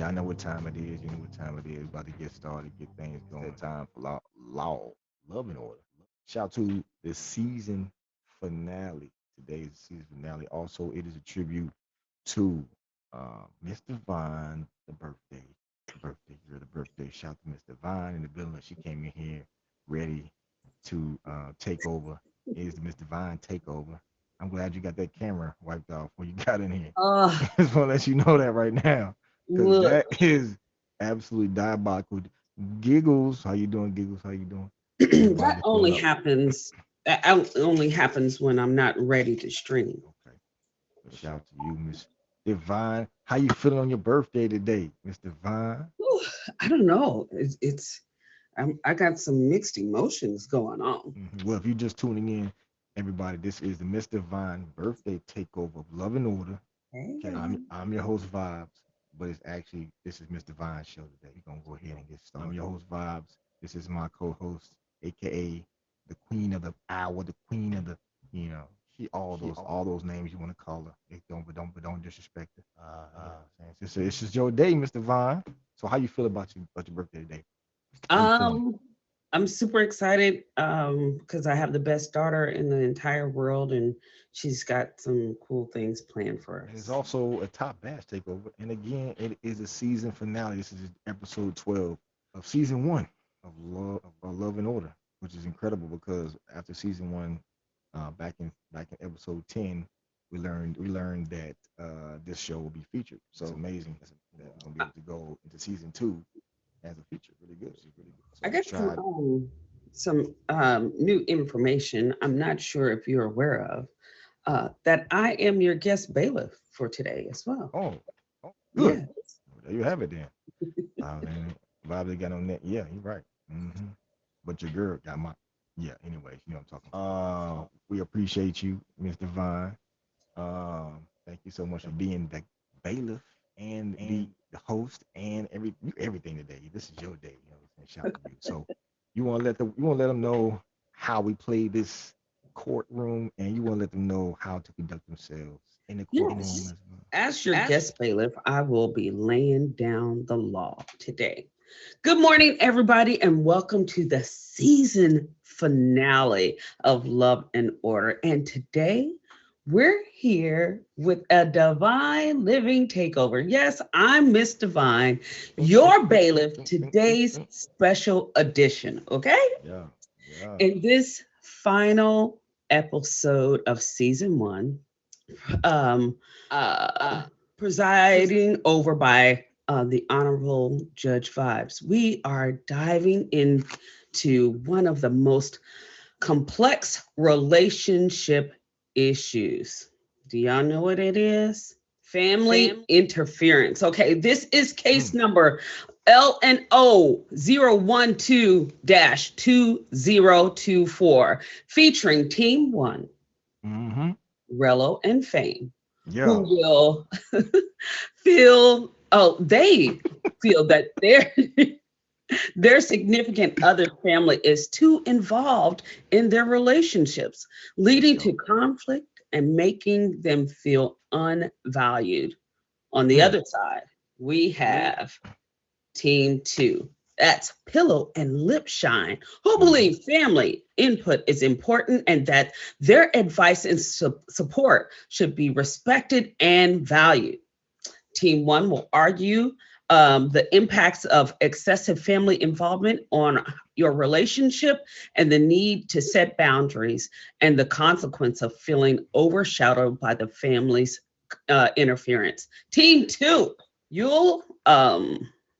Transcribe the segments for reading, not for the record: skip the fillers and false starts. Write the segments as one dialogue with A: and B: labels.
A: Yeah, I know what time it is. You know what time it is. About to get started, get things going. That time for love and order. Shout to the season finale. Today's season finale. Also, it is a tribute to Miss Divine, the girl, the birthday. Shout to Miss Divine in the building. She came in here ready to take over. It is the Miss Divine takeover. I'm glad you got that camera wiped off when you got in here.
B: Oh,
A: Just want to let you know that right now, because
B: look,
A: that is absolutely diabolical. Giggles, how you doing? Giggles, how you doing? Everybody
B: that
A: just pulling
B: only
A: up.
B: happens. That only happens when I'm not ready to stream.
A: Okay, but shout out to you, Miss Divine. How you feeling on your birthday today, Miss Divine?
B: Whew, I don't know. I got some mixed emotions going on.
A: Well, if you're just tuning in, everybody, this is the Miss Divine birthday takeover of Love and Order.
B: Hey,
A: Okay, I'm your host Vibes, but it's actually this is Miss Divine's show today. We're gonna go ahead and get started. I'm your host Vibes. This is my co-host, aka the Queen of the Hour, the Queen of the, you know, she all those names you want to call her. Don't disrespect her. You know what I'm saying? It's just your day, Miss Divine. So how you feel about your birthday today? How you feeling?
B: um, I'm super excited because I have the best daughter in the entire world, and she's got some cool things planned for
A: And it's
B: us.
A: also a top bass takeover. And again, it is a season finale. This is episode 12 of season one of Love and Order, which is incredible because after season one, back in episode 10, we learned that this show will be featured. So it's amazing that we're gonna be
B: I,
A: able to go into season two as a feature. Really good. Really good. So
B: I
A: I'm
B: got
A: excited.
B: some new information. I'm not sure if you're aware of that I am your guest bailiff for today as well.
A: Oh, good.
B: Yeah.
A: Well, there you have it then. Man, Bobby got on that. Yeah, you're right. hmm But your girl got my. Yeah. Anyways, you know what I'm talking about. We appreciate you, Miss Divine. Thank you so much for being the bailiff and the host and everything today. This is your day. You know what I'm saying? Shout to you. So you want to let them know how we play this courtroom, and you want to let them know how to conduct themselves in the courtroom
B: Yes.
A: as well.
B: As your guest bailiff, I will be laying down the law today. Good morning, everybody, and welcome to the season finale of Love and Order. And today, we're here with a divine living takeover. Yes, I'm Miss Divine, your bailiff, today's special edition. Okay?
A: Yeah. Yeah.
B: In this final episode of season one, um, presiding over by the Honorable Judge Vibes, we are diving into one of the most complex relationship issues. Do y'all know what it is? Family interference. Okay, this is case
A: Mm.
B: number LNO 012-2024, featuring Team One,
A: Mm-hmm.
B: Rello and Fame, who
A: Yeah.
B: will they feel that their significant other family is too involved in their relationships,
A: Let's
B: leading to
A: go.
B: conflict and making them feel unvalued. On the
A: Mm.
B: other side, we have Team Two. That's Pillow and Lip Shine, who
A: Mm-hmm.
B: believe family input is important and that their advice and support should be respected and valued. Team One will argue the impacts of excessive family involvement on your relationship and the need to set boundaries and the consequence of feeling overshadowed by the family's interference. Team Two, you'll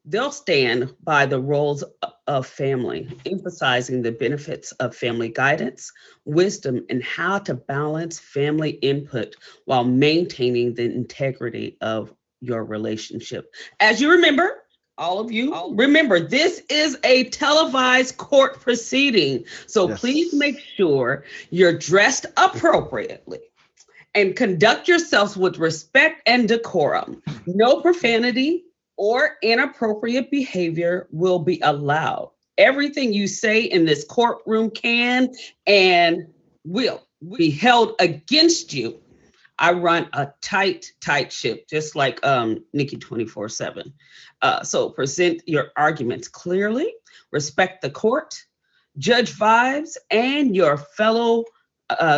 B: they'll stand by the roles of family, emphasizing the benefits of family guidance, wisdom, and how to balance family input while maintaining the integrity of your relationship. As you remember, all of you remember, this is a televised court proceeding. So please make
A: Yes.
B: sure you're dressed appropriately and conduct yourselves with respect and decorum. No profanity or inappropriate behavior will be allowed. Everything you say in this courtroom can and will be held against you. I run a tight ship, just like Nikki 24/7. So present your arguments clearly, respect the court, judge vibes, and your fellow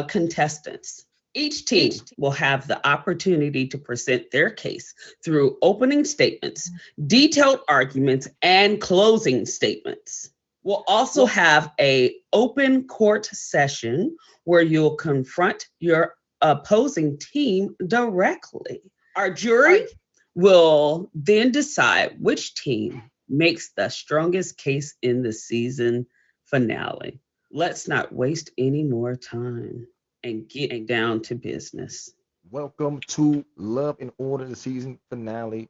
B: contestants. Each team will have the opportunity to present their case through opening statements, detailed arguments, and closing statements. We'll also have a open court session where you'll confront your opposing team directly. Our jury will then decide which team makes the strongest case in the season finale. Let's not waste any more time and get down to business.
A: Welcome to Love and Order, the season finale,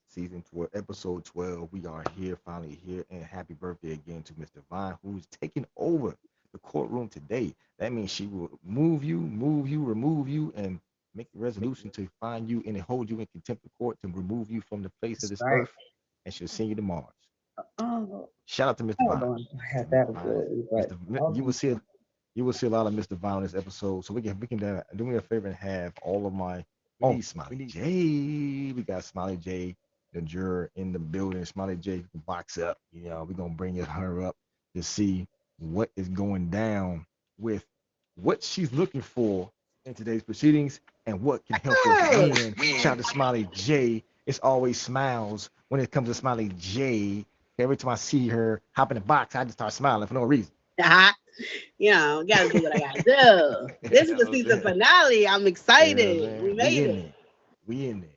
A: season 12, episode 12. We are here, finally here, and happy birthday again to Mr. Vine, who's taking over the courtroom today. That means she will remove you, and make a resolution to find you and hold you in contempt of court to remove you from the face of
B: That's
A: this
B: right.
A: earth, and she'll send you to Mars.
B: Oh,
A: Shout out to Mr.
B: hold
A: Vine.
B: on. I
A: So
B: had
A: Mr.
B: that
A: Vine,
B: ability, but
A: You will see a lot of Mr. Vine in this episode. So we can do me a favor and have all of my Smiley J. We got Smiley J, the juror in the building. Smiley J, you can box up. We're gonna bring her up to see what is going down with what she's looking for in today's proceedings and what can help us win. Shout out to Smiley J. It's always smiles when it comes to Smiley J. Every time I see her hop in the box, I just start smiling for no reason.
C: Gotta do what I gotta do. This is the season finale. I'm excited. We
A: We
C: made
A: in
C: it.
A: there. We in there.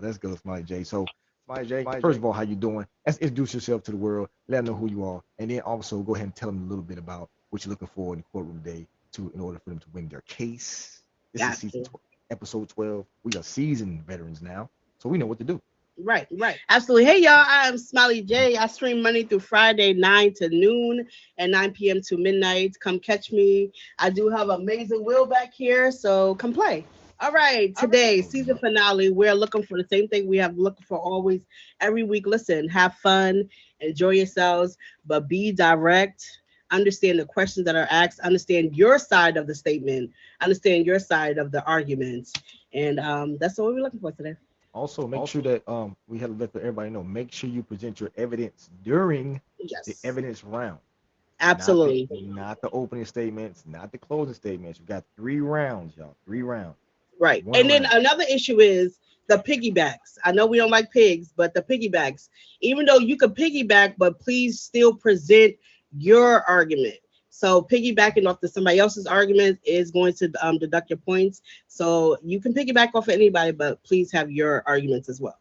A: Let's go, Smiley J. So, Smiley J, first of all, how you doing? Let's introduce yourself to the world. Let them know who you are, and then also go ahead and tell them a little bit about what you're looking for in the courtroom today, in order for them to win their case. This is
C: Got
A: season
C: you.
A: 12, episode 12. We are seasoned veterans now, so we know what to do.
C: Right. Absolutely. Hey y'all, I'm Smiley J. I stream Monday through Friday, 9 to noon and 9 p.m. to midnight. Come catch me. I do have amazing Will back here, so come play. All right, today,
A: Oh
C: season
A: yeah.
C: finale. We're looking for the same thing we have looking for always every week. Listen, have fun, enjoy yourselves, but be direct. Understand the questions that are asked, understand your side of the statement, understand your side of the arguments. And that's what we're looking for today.
A: Also, make sure that we have to let everybody know. Make sure you present your evidence during the
C: Yes,
A: evidence round.
C: absolutely.
A: Not the opening statements, not the closing statements. You got 3 rounds, y'all. 3 rounds.
C: Right.
A: One
C: And then
A: round.
C: another issue is the piggybacks. I know we don't like pigs, but the piggybacks, even though you could piggyback, but please still present your argument. So piggybacking off to somebody else's argument is going to deduct your points. So you can piggyback off of anybody, but please have your arguments as well.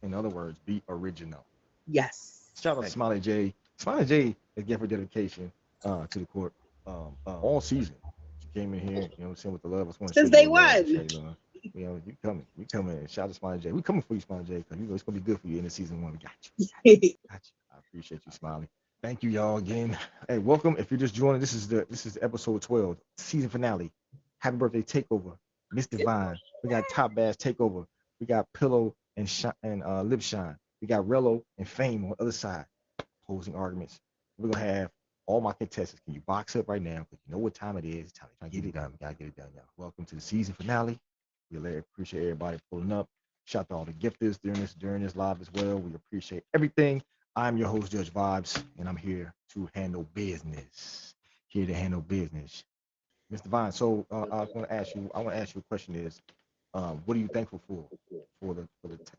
A: In other words, be original.
C: Yes.
A: Shout out to Smiley J. Smiley J has given her dedication to the court all season. She came in here, what I'm saying, with the love. I just want to show
C: Since
A: you a
C: day
A: little love.
C: one.
A: Show you love. You coming. You coming. Shout out to Smiley J. We coming for you, Smiley J, because it's going to be good for you in the season one. We got you. Got you. I appreciate you, Smiley. Thank you, y'all, again. Hey, welcome. If you're just joining, this is episode 12, season finale. Happy birthday takeover, Miss Divine. We got Top Bass takeover. We got Pillow and Lip Shine. We got Rello and Fame on the other side, posing arguments. We're gonna have all my contestants. Can you box up right now? Because you know what time it is. It's time to get it done. We gotta get it done, y'all. Welcome to the season finale. We really appreciate everybody pulling up. Shout out to all the gifters during this live as well. We appreciate everything. I'm your host, Judge Vibes, and I'm here to handle business. Here to handle business. Mr. Vine, so I want to ask you. I want to ask you a question: Is what are you thankful for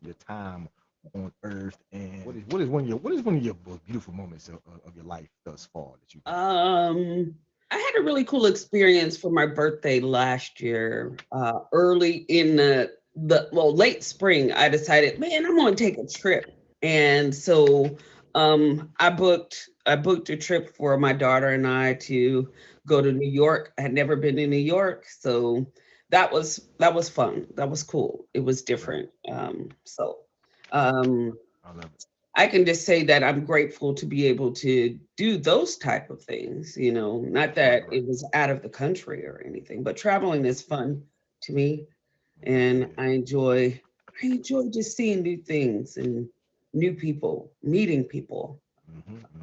A: your time on Earth, and what is one of your most beautiful moments of your life thus far that you?
B: I had a really cool experience for my birthday last year. Early in the late spring, I decided, man, I'm going to take a trip, and so I booked a trip for my daughter and I to go to New York. I had never been to New York, so that was fun. That was cool. It was
A: Right.
B: different. Um,
A: I love it.
B: I can just say that I'm grateful to be able to do those type of things, not
A: Right,
B: that
A: right.
B: it was out of the country or anything, but traveling is fun to me
A: It
B: and
A: is.
B: I enjoy just seeing new things and new people, meeting people.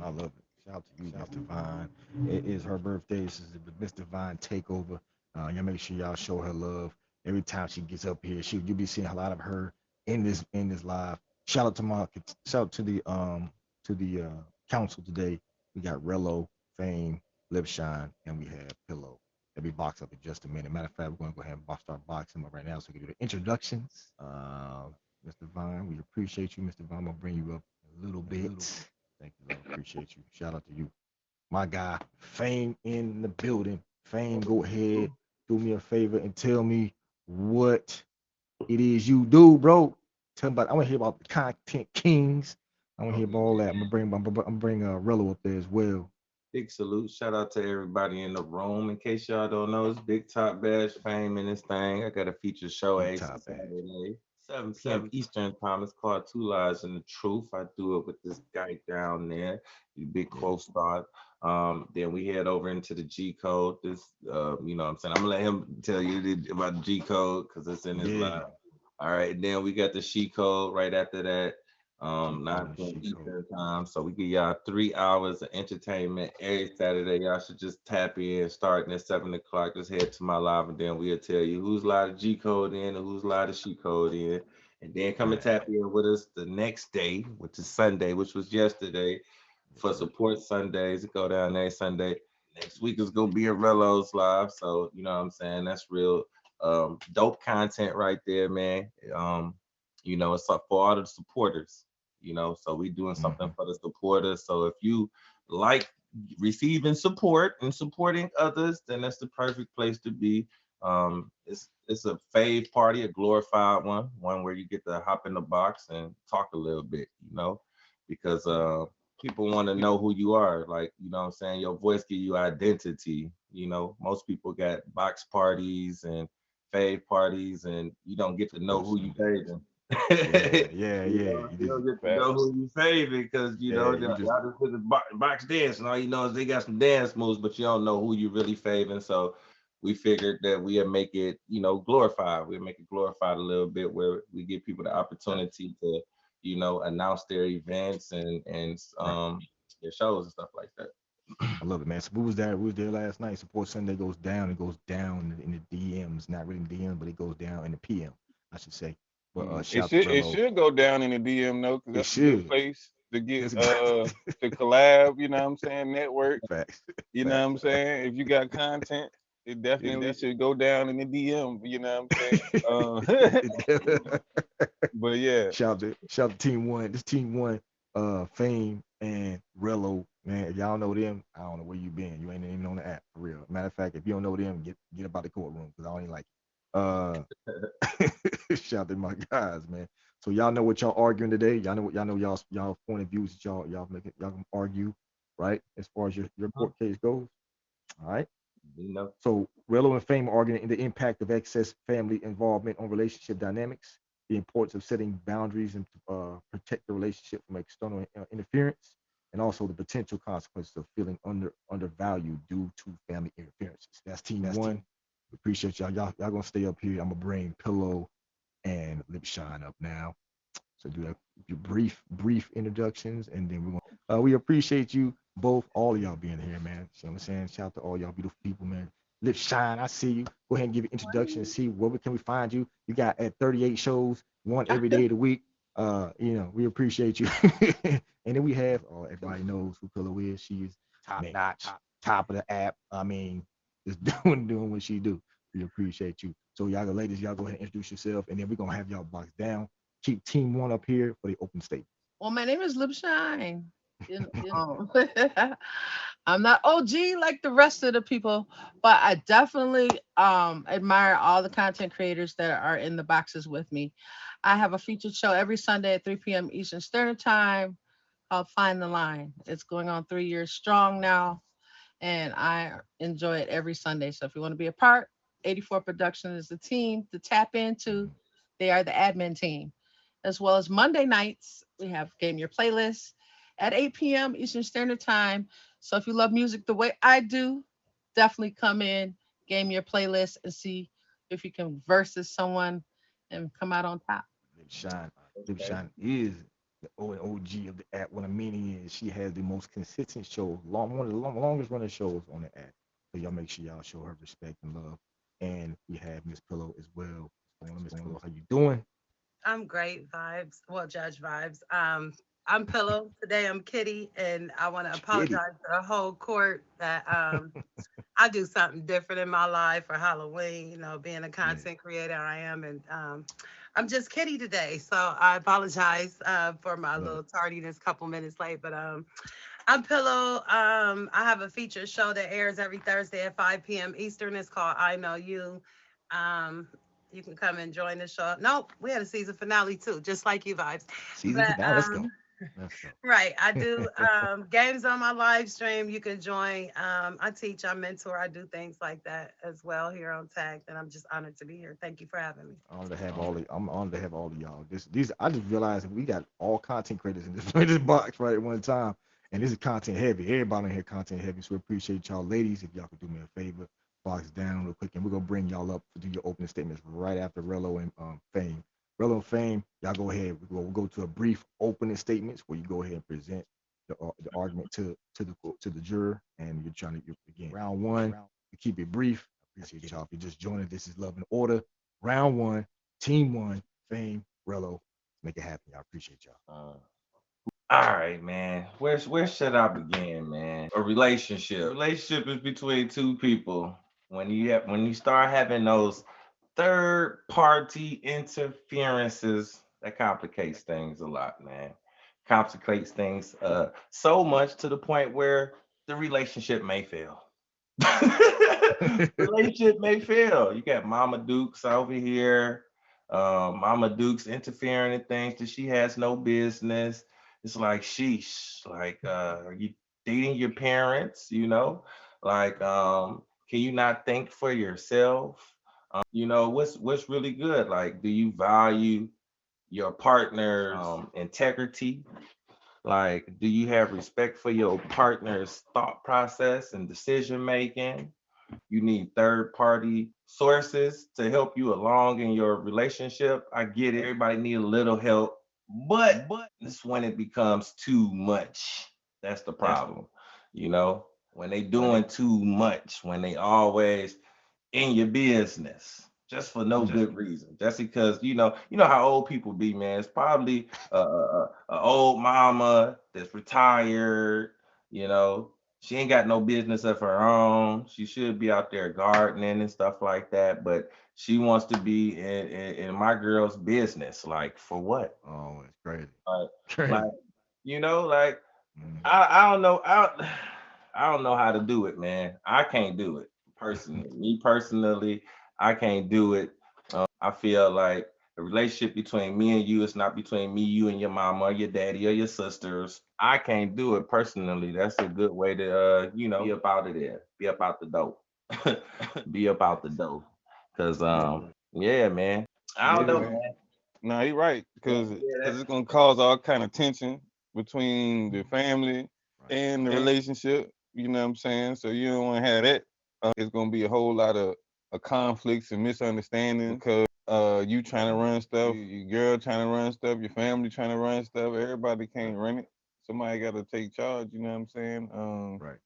A: I love it. Shout out to you, Mr. Vine. It is her birthday. This is the Mr. Vine takeover. Y'all make sure y'all show her love. Every time she gets up here, you'll be seeing a lot of her in this live. Shout out to shout out to the council today. We got Rello, Fame, Lip Shine, and we have Pillow. They'll be boxed up in just a minute. Matter of fact, we're gonna go ahead and start boxing them up right now so we can do the introductions. Mr. Vine, we appreciate you, Mr. Vine. I'm gonna bring you up a little bit. Thank you, love. Appreciate you. Shout out to you. My guy, Fame in the building. Fame, go ahead, do me a favor and tell me what it is you do, bro. Tell me about. I want to hear about the content kings. I want to hear about all that. I'm gonna bring Rello up there as well.
D: Big salute. Shout out to everybody in the room. In case y'all don't know, it's Big Top Bash Fame in this thing. I got a feature show
A: Big
D: every
A: top bag.
D: Saturday, 7 p.m. Eastern time. It's called Two Lies and the Truth. I do it with this guy down there, the big
A: Yeah,
D: co-star. Then we head over into the G code. You know what I'm saying? I'm gonna let him tell you about the G code because it's in his
A: yeah.
D: live. All right, and then we got the She code right after that,
A: She code
D: 9
A: and
D: p.m.
A: she code.
D: Eastern time. So we give y'all 3 hours of entertainment every Saturday. Y'all should just tap in starting at 7 o'clock. Just head to my live, and then we'll tell you who's allowed to G code in and who's allowed to She code in. And then come and
A: Right.
D: tap in with us the next day, which is Sunday, which was yesterday,
A: Yes,
D: for
A: sir.
D: support Sundays. Go down there Sunday. Next week is gonna be a Relo's live. So you know what I'm saying? That's real dope content right there, man. It's up for all the supporters, so we doing something
A: Mm-hmm.
D: for the supporters. So if you like receiving support and supporting others, then that's the perfect place to be. It's a fave party, a glorified one where you get to hop in the box and talk a little bit, because
A: Right.
D: people want to know who you are. Like, what I'm saying, your voice give you identity. Most people got box parties and fave parties, and you don't get to know
A: Support
D: who you
A: Sundays.
D: faving.
A: Yeah, yeah, yeah. You
D: You
A: just
D: don't get to know
E: Facts.
D: who you faving because
A: yeah, you just
D: y'all just did the box dance, and all you know is they got some dance moves, but you don't know who you really faving. So we figured that we'd make it, glorified. We'd make it glorified a little bit, where we give people the opportunity to, announce their events and
A: right.
D: their shows and stuff like that.
A: I love it, man. So we was there last night. Support Sunday goes down. It goes down in the DMs, not really in DMs, but it goes down in the PM, I should say. But
E: It
A: shout out to
E: should it
A: Rello.
E: should go down in the DM though, because
A: It
E: that's a good
A: should.
E: place to get
A: That's
E: to collab. You know what I'm saying? Network.
A: facts.
E: You know what I'm
A: Facts.
E: saying? If you got content, it definitely should go down in the DM. You know what I'm saying? But yeah,
A: shout out to Team One. This Team One, Fame and Rello, man. If y'all know them, I don't know where you been. You ain't even on the app for real. Matter of fact, if you don't know them, get up out the courtroom because I don't even like it. Shout out to my guys, man. So y'all know what y'all arguing today. Y'all point of views that y'all can argue, right? As far as your court case goes. All right.
D: you know,
A: So Rello and Fame arguing the impact of excess family involvement on relationship dynamics, the importance of setting boundaries and protect the relationship from external interference, and also the potential consequences of feeling undervalued due to family interferences. That's Team One. We appreciate y'all. Y'all gonna stay up here. I'm gonna bring Pillow and Lip Shine up now. So do that your brief introductions, and then we're gonna. We appreciate you both, all of y'all being here, man. You know what I'm saying? Shout out to all y'all beautiful people, man. Lip Shine, I see you. Go ahead and give your introduction and see where can we find you. You got at 38 shows, one every day of the week. We appreciate you. And then we have, everybody knows who Pillow is. She is top notch, top of the app. I mean, just doing what she do. We appreciate you. So ladies, y'all go ahead and introduce yourself, and then we're gonna have y'all box down. Keep Team One up here for the open statement.
F: Well, my name is Lip Shine. I'm not OG like the rest of the people, but I definitely admire all the content creators that are in the boxes with me. I have a featured show every Sunday at 3 p.m. Eastern Standard Time called Find the Line. It's going on 3 years strong now, and I enjoy it every Sunday. So if you want to be a part, 84 Production is the team to tap into. They are the admin team. As well as Monday nights, we have Game Your Playlist at 8 p.m. Eastern Standard Time. So if you love music the way I do, definitely come in, game your playlist, and see if you can versus someone and come out on top.
A: Lip Shine. Lip
D: okay.
A: Shine is the OG of the app. What I mean is she has the most consistent shows, one of the longest running shows on the app. So y'all make sure y'all show her respect and love. And we have Miss Pillow as well. What's going on, Miss Pillow? How you doing?
G: I'm great vibes. Well, Judge vibes. I'm Pillow. Today I'm Kitty, and I want to
A: Kitty.
G: apologize to the whole court that I do something different in my life for Halloween. Being a
A: Yeah.
G: content creator I am, and I'm just Kitty today. So I apologize for my
A: Love it.
G: little tardiness, couple minutes late, but I'm Pillow. I have a featured show that airs every Thursday at 5 p.m. Eastern. It's called I Know You. Um, you can come and join the show. Nope, we had a season finale too, just like you vibes.
A: Season
G: But
A: finale. Let's go. Let's go.
G: right, I do games on my live stream. You can join. I teach, I mentor, I do things like that as well here on Tag. And I'm just honored to be here. Thank you for having me.
A: Honored to have all of, I'm honored to have all of y'all. These I just realized that we got all content creators in this, in this box right at one time. And this is content heavy. Everybody in here content heavy. So we appreciate y'all ladies. If y'all could do me a favor, box down real quick. And we're gonna bring y'all up to do your opening statements right after Rello and Fame. Rello and Fame, y'all go ahead. We'll go to a brief opening statements where you go ahead and present the argument to the juror. And you're trying to again round one. You keep it brief. I appreciate y'all. If you just joining, this is Love and Order. Round one, team one, Fame, Rello. Make it happen. Y'all appreciate y'all.
D: All right, man. Where should I begin, man? A relationship. A relationship is between two people. When you start having those third party interferences, that complicates things a lot, man. Complicates things so much to the point where the relationship may fail. Relationship may fail. You got Mama Dukes over here. Mama Dukes interfering in things that she has no business. It's like, sheesh. Like, are you dating your parents? Like, can you not think for yourself? What's really good? Like, do you value your partner's integrity? Like, do you have respect for your partner's thought process and decision making? You need third party sources to help you along in your relationship. I get it. Everybody need a little help, but it's when it becomes too much. That's the problem. When they doing too much, when they always in your business just for no good reason, just because how old people be, man. It's probably a old mama that's retired. you know she ain't got no business of her own. She should be out there gardening and stuff like that, but she wants to be in my girl's business. Like, for what?
A: Oh, it's crazy.
D: like,
A: Crazy.
D: like like,
A: Mhm.
D: I don't know. I don't know how to do it, man. I can't do it personally. Me personally, I can't do it. I feel like the relationship between me and you is not between me, you, and your mama, or your daddy, or your sisters. I can't do it personally. That's a good way to, be up out of there, be up out the dough, be up out the dough. Cause, yeah, man. I don't
E: Yeah,
D: know,
E: man.
D: man.
E: No, you're right,
D: Yeah,
E: because
D: yeah,
E: it's gonna cause all kind of tension between the family
A: Right.
E: and the relationship. You know what I'm saying? So you don't want to have that. It's gonna be a whole lot of conflicts and misunderstandings because you trying to run stuff, your girl trying to run stuff, your family trying to run stuff. Everybody
A: Right.
E: can't run it. Somebody got to take charge. You know what I'm saying?
A: Right.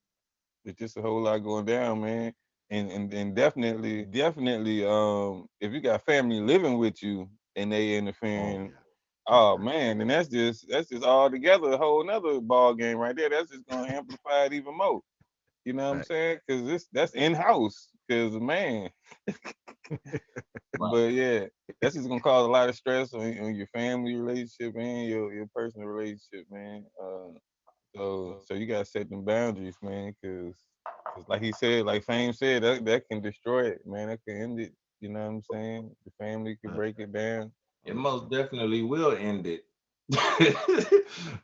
E: It's just a whole lot going down, man. And definitely, if you got family living with you and they
A: Oh
E: interfering,
A: yeah. That's
E: oh
A: crazy.
E: man, then that's just all together a whole nother ball game right there. That's just gonna amplify it even more. You know what I'm
A: Fact.
E: saying? Because that's in house. Because man,
D: right.
E: but yeah, that's just gonna cause a lot of stress on your family relationship and your personal relationship, man. So you gotta set them boundaries, man, because like he said, like Fame said, that can destroy it, man. That can end it. You know what I'm saying? The family can
A: Fact.
E: break it down.
D: It most definitely will end it.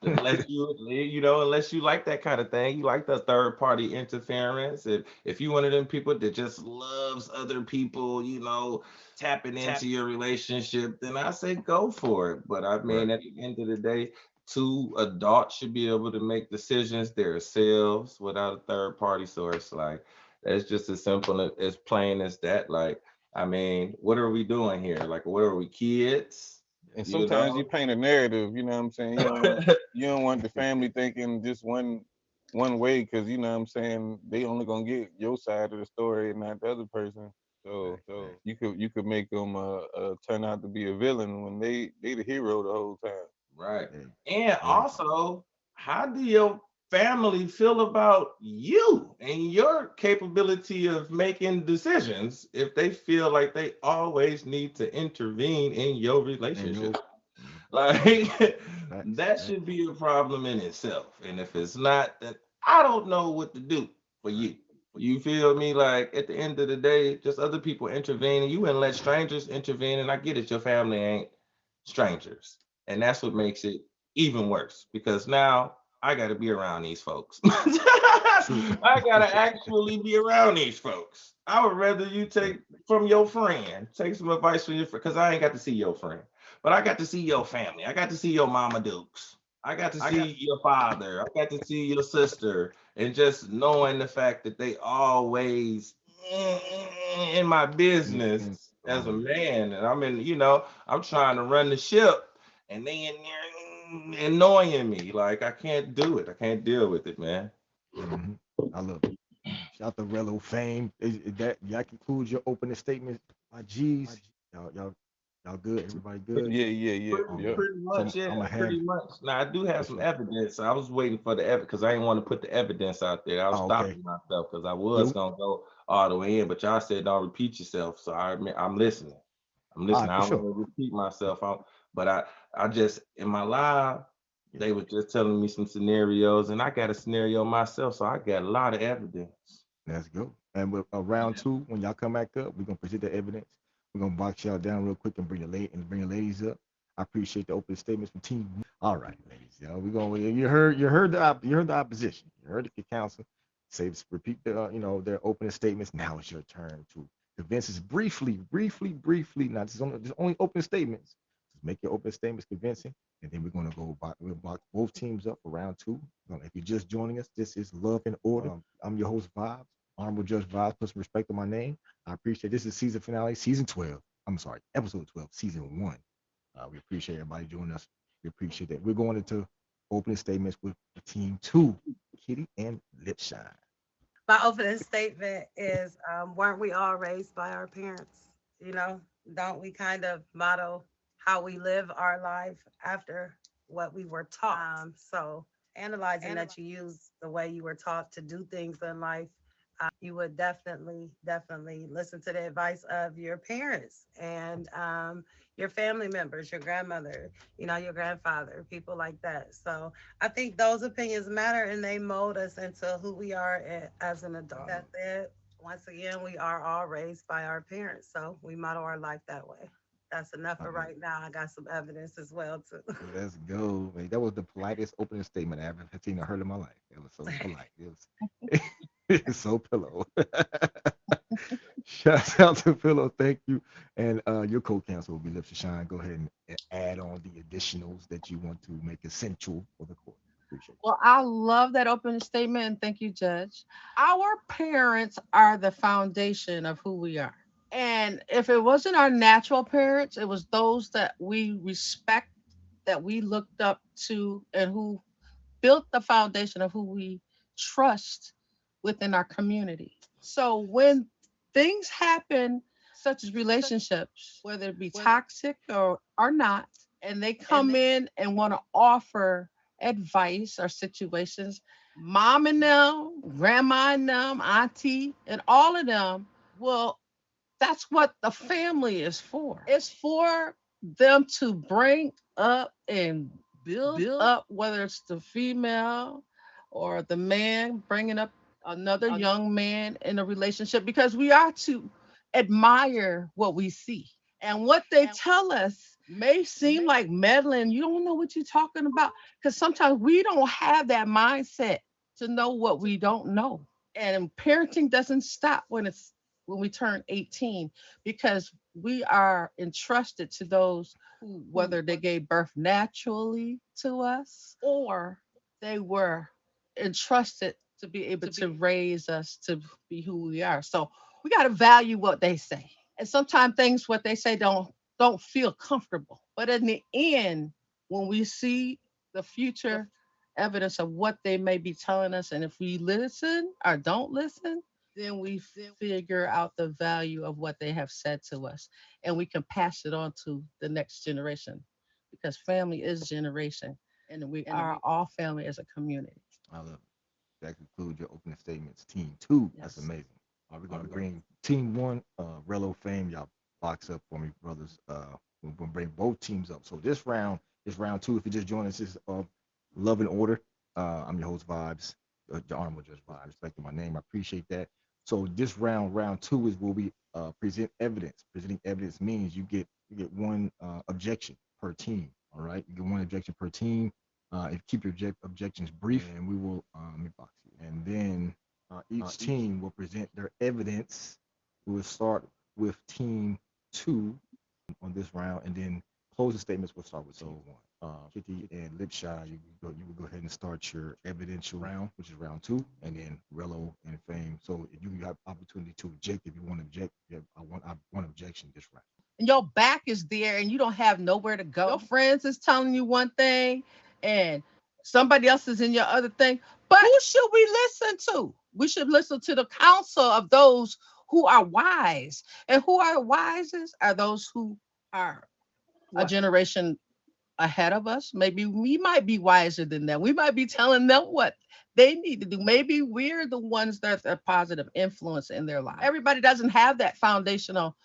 D: Unless you like that kind of thing, you like the third party interference. If you one of them people that just loves other people, tapping into your relationship, then I say go for it. But I
A: Right.
D: mean, at the end of the day, two adults should be able to make decisions themselves without a third party source. Like, that's just as simple as plain as that. Like, I mean, what are we doing here? Like, what are we, kids?
E: And
A: Yeah.
D: You
E: sometimes you
D: know?
E: paint a narrative. You know what I'm saying? You don't want the family thinking just one way, because you know what I'm saying, they only gonna get your side of the story and not the other person. So
A: Right.
E: you could make them turn out to be a villain when they the hero the whole time.
D: Right.
A: Hey,
D: And
A: hey,
D: also, how do your family feel about you and your capability of making decisions if they feel like they always need to intervene in your
A: and
D: relationship?
A: yo,
D: Like
A: facts,
D: that
A: facts.
D: should be a problem in itself. And if it's not, then I don't know what to do for
A: Right.
D: you. You feel me? Like at the end of the day, just other people intervening. You wouldn't let strangers intervene. And I get it, your family ain't strangers. And that's what makes it even worse because now I got to be around these folks.
A: True.
D: I got to actually be around these folks. I would rather you
A: Right.
D: take from your friend, take some advice from your friend, because I ain't got to see your friend, but I got to see your family. I got to see your mama Dukes. I got to see your father. I got to see your sister. And just knowing the fact that they always in my business as a
A: Yeah.
D: man. And I'm in, I'm trying to run the ship and they in there annoying me. Like I can't do it. I can't deal with it, man.
A: hmm I love it. Shout out to Rello fame. Is that concludes your opening statement? My G's, y'all good? Everybody good?
E: Yeah. Yep.
D: Pretty
A: So
D: much, yeah,
A: I'm gonna have
D: pretty much. Now I do have
A: for
D: some
A: sure.
D: evidence. I was waiting for the evidence because I didn't want to put the evidence out there. I was
A: Oh, okay.
D: stopping myself because I was
A: Yo,
D: gonna go all the way in, but y'all said don't repeat yourself. So I'm listening. I'm
A: all
D: listening.
A: right,
D: I
A: for
D: don't
A: sure.
D: want to repeat myself. But I just in my live,
A: Yeah,
D: they were just telling me some scenarios, and I got a scenario myself, so I got a lot of evidence.
A: let's go. And with round two, when y'all come back up, we're gonna present the evidence. We're gonna box y'all down real quick and bring the ladies up. I appreciate the opening statements from team. All right, ladies. We're going. You heard the opposition. You heard the counsel. Say repeat their opening statements. Now it's your turn to convince us briefly. Now this is only open statements. Just make your open statements convincing, and then we're gonna we'll box both teams up for round two. If you're just joining us, this is Love and Order. I'm your host Vibes, Honorable Judge Vibes. Put some respect on my name. I appreciate this is season finale, season 12. I'm sorry, episode 12, season one. We appreciate everybody joining us. We appreciate that. We're going into opening statements with team two, Kitty and Lipshine.
G: My opening statement is weren't we all raised by our parents? You know, don't we kind of model how we live our life after what we were taught? So, analyzing that you use the way you were taught to do things in life, you would definitely listen to the advice of your parents and your family members, your grandmother, your grandfather, people like that. So I think those opinions matter and they mold us into who we are as an adult. That's it. Once again, we are all raised by our parents, so we model our life that way. That's enough
A: I
G: for
A: love
G: right now. I got some evidence as well too.
A: it. Let's go. Man, that was the politest opening statement I ever have seen or heard in my life. It was so polite. It was it's so pillow. Shout out to Pillow. Thank you. And your co-counsel will be Lips to Shine. Go ahead and add on the additionals that you want to make essential for the court. Appreciate
F: Well, I love that opening statement and thank you, Judge. Our parents are the foundation of who we are. And if it wasn't our natural parents, it was those that we respect, that we looked up to, and who built the foundation of who we trust within our community. So when things happen, such as relationships, whether it be toxic or not, and they come in and want to offer advice or situations, mom and them, grandma and them, auntie, and all of them, well, that's what the family is for. It's for them to bring up and build up, whether it's the female or the man bringing up another young man in a relationship, because we are to admire what we see. And what they tell us may seem like meddling. You don't know what you're talking about, because sometimes we don't have that mindset to know what we don't know. And parenting doesn't stop when we turn 18, because we are entrusted to those who, whether they gave birth naturally to us or they were entrusted to be able to raise us to be who we are. So we got to value what they say. And sometimes things what they say don't feel comfortable. But in the end, when we see the future evidence of what they may be telling us, and if we listen or don't listen, then we figure out the value of what they have said to us, and we can pass it on to the next generation, because family is generation, and we are all family as a community.
A: I love it. That concludes your opening statements. Team two, that's
F: Yes.
A: amazing. We're gonna bring team one, Relo Fame. Y'all box up for me, brothers. We're gonna bring both teams up. So this round is round two. If you just joined us, this is Love and Order. I'm your host, Vibes, the Honorable Judge Vibes. Respecting my name, I appreciate that. So this round two is where we present evidence. Presenting evidence means you get one objection per team. All right, you get one objection per team. If keep your objections brief, and we will let me box you. And then each team will present their evidence. We will start with team two on this round, and then closing statements will start with team one. Kitty and Lipshy, you will go ahead and start your evidential round, which is round two, and then Rello and Fame. So if you have opportunity to object, if you want to object, I want objection this round.
F: And your back is there and you don't have nowhere to go. Your friends is telling you one thing and somebody else is in your other thing. But who should we listen to? We should listen to the counsel of those who are wise. And who are wisest are those who are a generation ahead of us. Maybe we might be wiser than them. We might be telling them what they need to do. Maybe we're the ones that's a positive influence in their life. Everybody doesn't have that foundational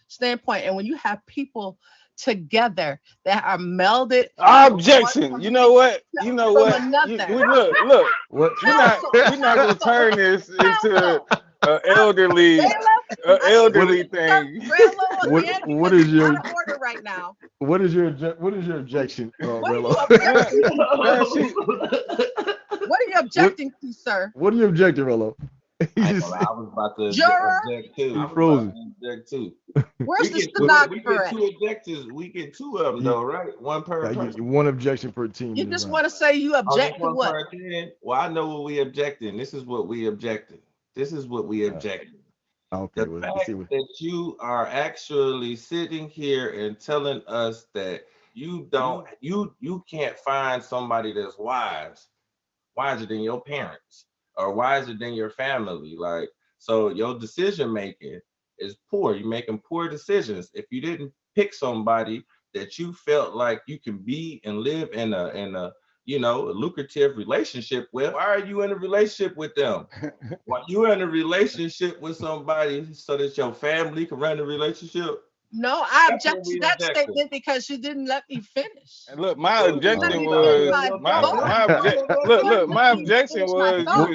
F: standpoint. And when you have people together that are melded,
E: Objection. You know what? You know
F: from
E: what?
F: another.
E: Look.
A: What?
E: We're not gonna turn this into an elderly thing.
A: What is your
F: out of order right now?
A: what is your objection,
F: What are you
A: Rello?
F: objecting?
E: Man,
F: What are you objecting to, sir?
A: What are you objecting, Rello?
D: I was about to
F: Juror?
D: object too.
A: You frozen.
D: Object too.
F: Where's the
D: We
F: stenographer
D: get
F: at?
D: two objectives. We get two of them though, right? One per person.
A: One objection per team.
F: You
A: this
F: just
A: round.
F: want to say you
D: Oh,
F: object
D: just
F: to
D: one
F: what?
D: per team? Well, I know what we objecting. This is what we objecting. This is what we objecting.
A: Okay,
D: The
A: well,
D: fact
A: let's see what.
D: that you are actually sitting here and telling us that you can't find somebody that's wiser than your parents or wiser than your family. Like, so your decision making is poor. You're making poor decisions. If you didn't pick somebody that you felt like you can be and live in a a lucrative relationship with, why are you in a relationship with them? Why you in a relationship with somebody so that your family can run the relationship?
F: No, I
D: That's what
F: object to
D: we
F: that
D: objecting.
F: statement because you didn't let me finish.
E: And look, my
D: Well,
E: objection
D: you
E: was
D: gotta
E: my
D: let
E: my
D: your
E: object.
D: thought
E: Look, my
F: Let me
E: objection
F: finish my
E: was
F: thought.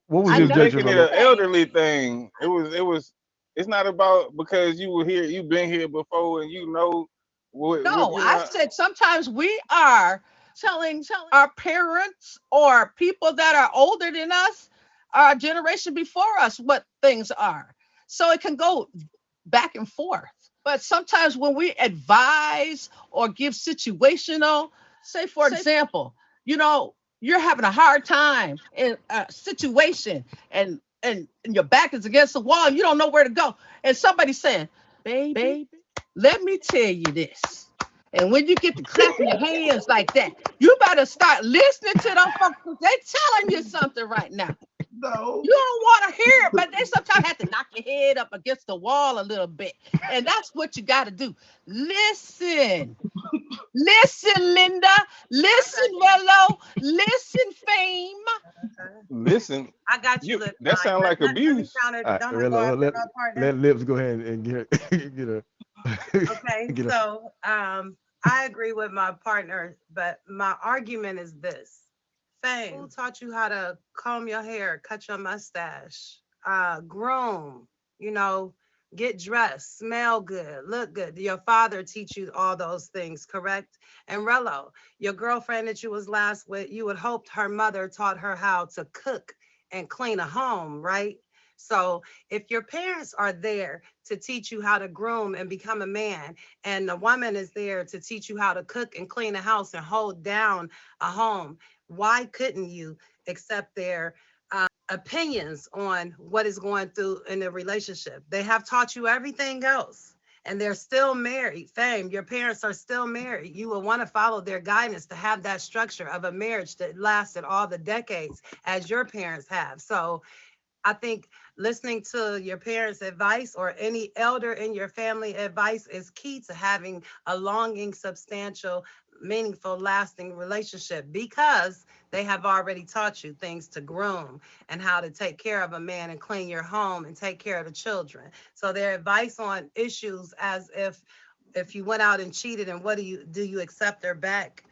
A: What was
F: I
A: the
E: you
F: never
A: objection,
E: making it an
A: Rello?
E: elderly thing. It was. It's not about because you were here, you've been here before, and you know what
F: No,
E: you
F: I
E: know.
F: said sometimes we are telling our parents or people that are older than us, our generation before us, what things are. So it can go back and forth. But sometimes when we advise or give situational, say for example, you're having a hard time in a situation and your back is against the wall and you don't know where to go. And somebody's saying, baby, let me tell you this. And when you get to clapping your hands like that, you better start listening to them folks 'cause they telling you something right now.
D: No.
F: You don't want to hear it, but they sometimes have to knock your head up against the wall a little bit. And that's what you got to do. Listen. Listen, Linda. Listen, Rello. Listen, Fame.
E: Listen,
G: I got you.
E: you that sound like
G: Let me
E: abuse.
G: counter.
A: All right,
G: Don't I go
A: Rello,
G: after
A: let
G: my partner?
A: let Lips go ahead and get her.
G: Okay,
A: Get her.
G: so I agree with my partner, but my argument is this. Fame, who taught you how to comb your hair, cut your mustache, groom, you know, get dressed, smell good, look good? Did your father teach you all those things, correct? And Rello, your girlfriend that you was last with, you would hope her mother taught her how to cook and clean a home, right? So if your parents are there to teach you how to groom and become a man, and the woman is there to teach you how to cook and clean a house and hold down a home, why couldn't you accept their opinions on what is going through in the relationship? They have taught you everything else. And they're still married. Fame, your parents are still married. You will want to follow their guidance to have that structure of a marriage that lasted all the decades as your parents have. So I think listening to your parents' advice or any elder in your family advice is key to having a longing, substantial, meaningful, lasting relationship, because they have already taught you things to groom and how to take care of a man and clean your home and take care of the children. So their advice on issues, as if you went out and cheated, and what do you accept her back,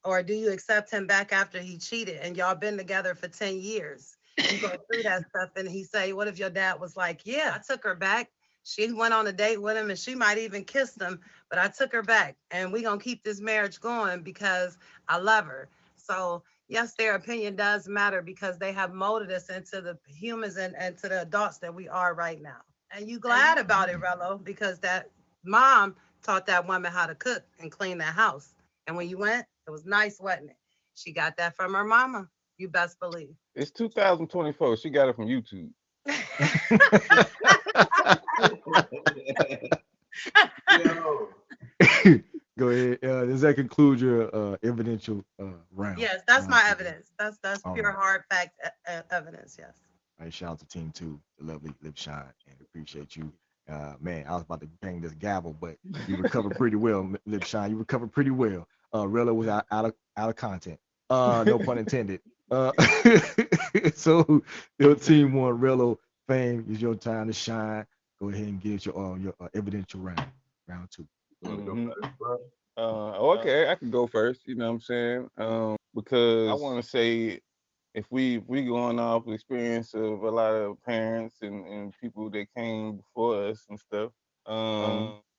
G: or do you accept him back after he cheated and y'all been together for 10 years? You go through that stuff, and he say, what if your dad was like, yeah, I took her back. She went on a date with him and she might even kissed him, but I took her back and we gonna keep this marriage going because I love her. So yes, their opinion does matter because they have molded us into the humans and to the adults that we are right now. And you glad about it, Rello, because that mom taught that woman how to cook and clean that house. And when you went, it was nice, wasn't it? She got that from her mama. You best believe.
E: It's 2024. She got it from YouTube.
D: Yo.
A: Go ahead. Does that conclude your evidential round?
G: Yes, that's my
A: two?
G: evidence. That's
A: All
G: pure
A: right.
G: hard fact evidence. Yes.
A: All right, shout out to Team 2, the lovely Lip Shine, and appreciate you. Man, I was about to bang this gavel, but you recovered pretty well, Lip Shine. You recovered pretty well. Rella was out of content. No pun intended. So your Team 1, Rello fame is your time to shine. Go ahead and get your evidential round 2.
D: You wanna go
E: Mhm.
D: first, bro?
E: Okay, I can go first. You know what I'm saying? Because I want to say, if we going off the experience of a lot of parents and people that came before us and stuff.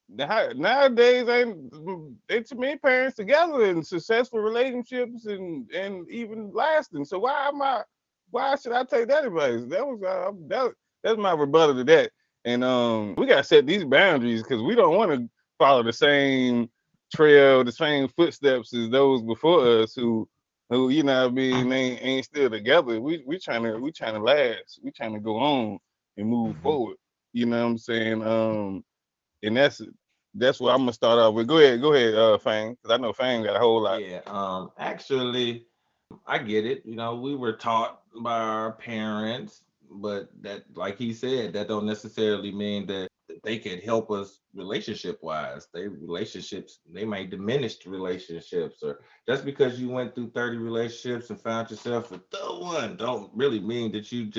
E: Nowadays ain't too many parents together in successful relationships and even lasting. So why should I take that advice? That's my rebuttal to that. And we gotta set these boundaries because we don't want to follow the same trail, the same footsteps as those before us who you know what I mean ain't still together. We trying to last. We trying to go on and move forward. You know what I'm saying? And that's what I'm gonna start off with. Go ahead, Fang, because I know Fang got a whole lot.
D: Yeah. Actually, I get it. You know, we were taught by our parents, but that, like he said, that don't necessarily mean that they could help us relationship wise. They might diminish the relationships, or just because you went through 30 relationships and found yourself with the one, don't really mean that you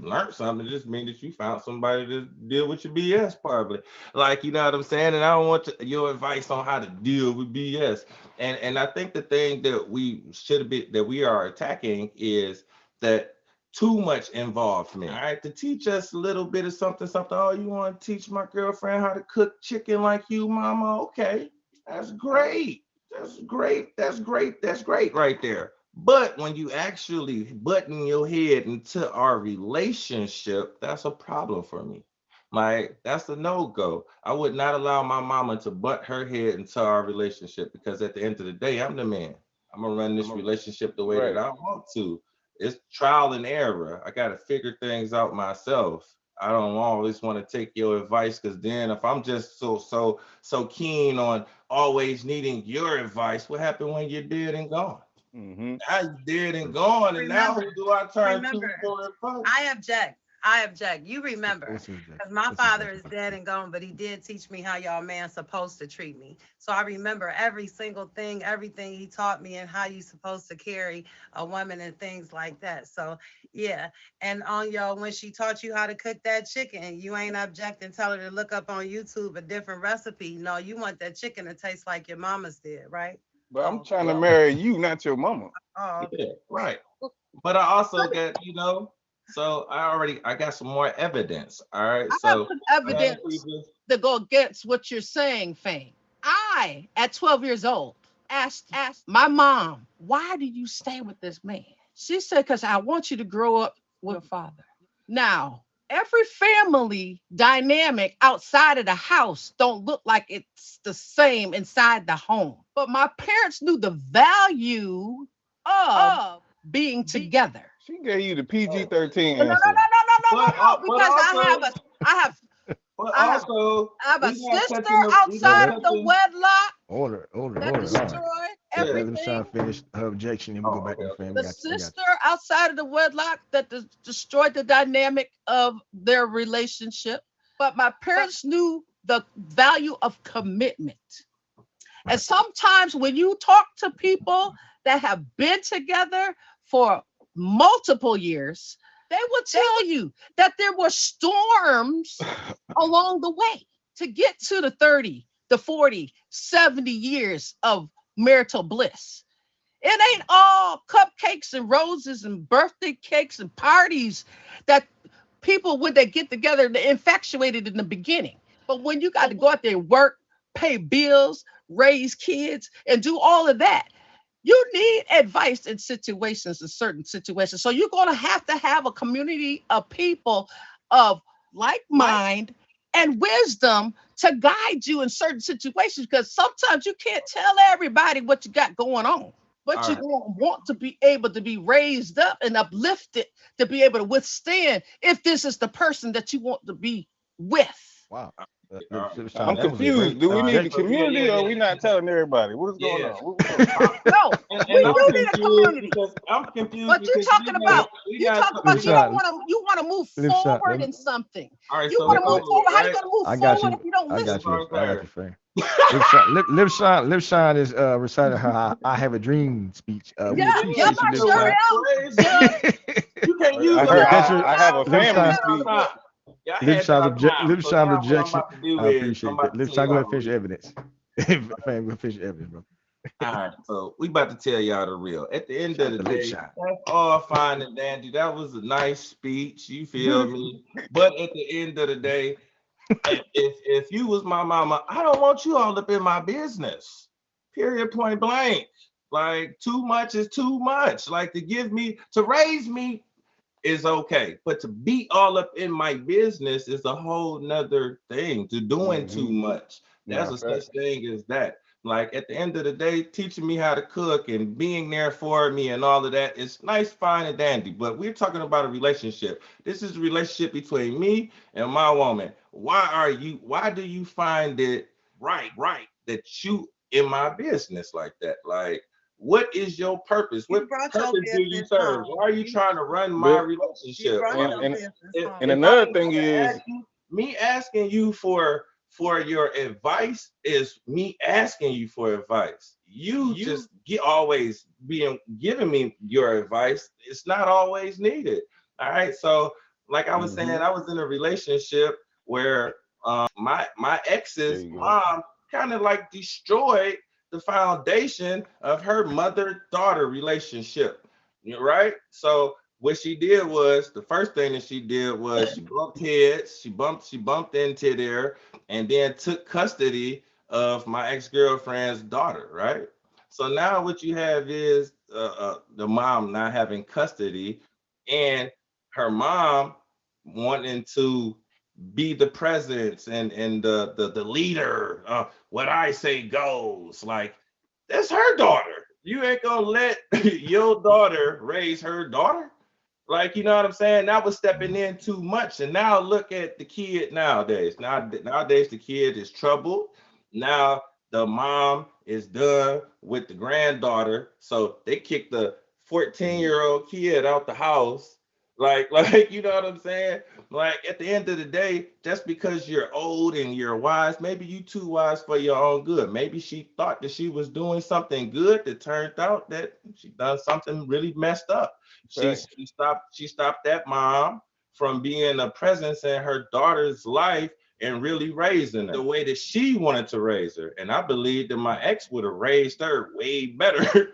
D: learned something. It just mean that you found somebody to deal with your BS, probably. Like, you know what I'm saying? And I don't want your advice on how to deal with BS. And I think the thing that we are attacking is that too much involvement. All right, to teach us a little bit of something. Oh, you want to teach my girlfriend how to cook chicken like you, mama? Okay, that's great. That's great. That's great. That's great right there. But when you actually button your head into our relationship, that's a problem for me. Like, that's a no-go. I would not allow my mama to butt her head into our relationship because at the end of the day, I'm the man. I'm gonna run this relationship the way that I want to. It's trial and error. I gotta figure things out myself. I don't always want to take your advice because then if I'm just so keen on always needing your advice, what happened when you're dead and gone?
E: Mm-hmm.
D: Now you're dead and gone, and now who do I turn to for advice?
G: I object. You remember, because my father is dead and gone, but he did teach me how y'all man supposed to treat me. So I remember every single thing, everything he taught me, and how you supposed to carry a woman and things like that. So yeah, and on y'all, when she taught you how to cook that chicken, you ain't objecting, tell her to look up on YouTube a different recipe. No, you want that chicken to taste like your mama's did, right?
E: But I'm trying to marry you, not your mama.
G: Oh,
D: Yeah, right. But I also got, so I got some more evidence. All right.
F: I have
D: So
F: some evidence to go against what you're saying, Fame. I, at 12 years old, asked my mom, why do you stay with this man? She said, because I want you to grow up with your father. Now, every family dynamic outside of the house don't look like it's the same inside the home. But my parents knew the value of being together.
E: She gave you the PG-13
F: No,
E: answer.
F: because I have
D: But
F: I have
D: also,
F: I have a
D: we not
F: sister
D: touching the, we
A: Oh,
D: not
F: outside
A: let
F: of the
D: touching.
F: wedlock that
A: order. All right.
F: destroyed
D: Yeah.
A: Let them try
F: everything.
A: to finish her objection, and we go
D: Oh,
A: back
D: okay,
A: on the
D: okay.
A: fan.
F: The
A: I got
F: sister outside of the wedlock that destroyed the dynamic of their relationship. But my parents knew the value of commitment.
A: you.
F: And
A: Right.
F: sometimes when you talk to people that have been together for multiple years, they will tell you that there were storms along the way to get to the 30, the 40, 70 years of marital bliss. It ain't all cupcakes and roses and birthday cakes and parties that people, when they get together, they're infatuated in the beginning. But when you got to go out there and work, pay bills, raise kids, and do all of that, you need advice in situations, in certain situations. So you're going to have a community of people of like mind and wisdom to guide you in certain situations, because sometimes you can't tell everybody what you got going on, but
D: All
F: you're
D: right.
F: going to want to be able to be raised up and uplifted to be able to withstand if this is the person that you want to be with.
A: Wow.
D: All right.
A: Sean,
E: I'm
A: that was a
E: confused.
A: great
E: Do we
D: All right.
E: need the
A: objection.
D: So yeah,
E: community
D: yeah,
E: or
D: yeah,
E: we not telling everybody? What is going
D: yeah.
E: on? What's going on?
F: No,
D: And
F: we
D: I'm
F: do need a
D: confused
F: community.
D: because I'm confused
F: But you
D: because
F: talking about
D: we not
A: Live
F: you
A: shot,
F: don't want to move
A: live shot.
F: forward in something.
D: all right.
F: You
D: So
F: want
A: Let,
F: to
D: look,
F: move
A: let,
F: forward. How you
D: right.
F: gonna move
A: I got
F: forward if
A: you.
F: you don't
A: I
F: listen?
A: got you.
D: Right
A: I got
D: there.
A: you, Fran. Live shine is reciting her I have a dream speech.
F: Yeah,
A: We
F: yeah,
A: appreciate you,
F: my
A: Live
D: So
F: sure
A: shine.
D: that's
F: am. Yeah,
D: crazy. You can't use
E: I
D: a
E: heard.
A: If that's
D: lie
A: your
E: I have a
D: all the time.
A: Live
D: Y'all
E: family
A: shine,
D: had all
E: speech.
D: time. Y'all
A: Live
D: had
A: shine's
D: all time.
A: Live
D: So
A: shine's
D: now what I'm
A: objection.
D: about to do
A: I
D: is I'm
A: appreciate that.
D: about to
A: Live
D: tell
A: shine, go ahead
D: y'all
A: and
D: the
A: finish your
D: real.
A: evidence. Fran, go finish your evidence, bro.
D: All right, so we about to tell y'all the real. At the end
A: Shout
D: of
A: out
D: the
A: to Live
D: day,
A: shine.
D: that's all fine and dandy. That was a nice speech. You feel me? But at the end of the day, if you was my mama, I don't want you all up in my business. Period. Point blank. Like too much is too much. Like to raise me is okay, but to be all up in my business is a whole nother thing. To doing too
E: Mm-hmm.
D: much, there's
E: Nah,
D: a
E: fact.
D: such thing as that. Like at the end of the day, teaching me how to cook and being there for me and all of that is nice, fine, and dandy. But we're talking about a relationship. This is a relationship between me and my woman. Why do you find it right that you in my business like that? Like, what is your purpose?
G: You
D: What
G: brought your
D: purpose do you
G: business
D: serve?
G: home.
D: Why are you trying to run my
E: But
G: You
D: relationship?
G: brought
D: Like,
E: and
G: your
E: and
G: business
D: if,
E: and
G: home.
D: if I
E: another
D: ain't
E: thing
D: gonna
E: is,
D: ask you, me asking you for your advice is me asking you for advice. You just get always being giving me your advice. It's not always needed. All right. So, like I was saying,
E: mm-hmm,
D: I was in a relationship where my
E: there
D: ex's
E: you go.
D: mom kind of like destroyed the foundation of her mother-daughter relationship. Right? So what she did was the first thing that she did was she bumped heads, she bumped into there, and then took custody of my ex-girlfriend's daughter, right? So now what you have is the mom not having custody and her mom wanting to be the presence and the leader. What I say goes. Like that's her daughter. You ain't gonna let your daughter raise her daughter. Like, you know what I'm saying? That was stepping in too much. And now look at the kid nowadays. Nowadays, the kid is troubled. Now the mom is done with the granddaughter. So they kicked the 14-year-old kid out the house. Like, you know what I'm saying? Like at the end of the day, just because you're old and you're wise, maybe you too wise for your own good. Maybe she thought that she was doing something good that turned out that she done something really messed up. She
E: Facts.
D: she stopped she stopped that mom from being a presence in her daughter's life and really raising her the way that she wanted to raise her. And I believe that my ex would have raised her way better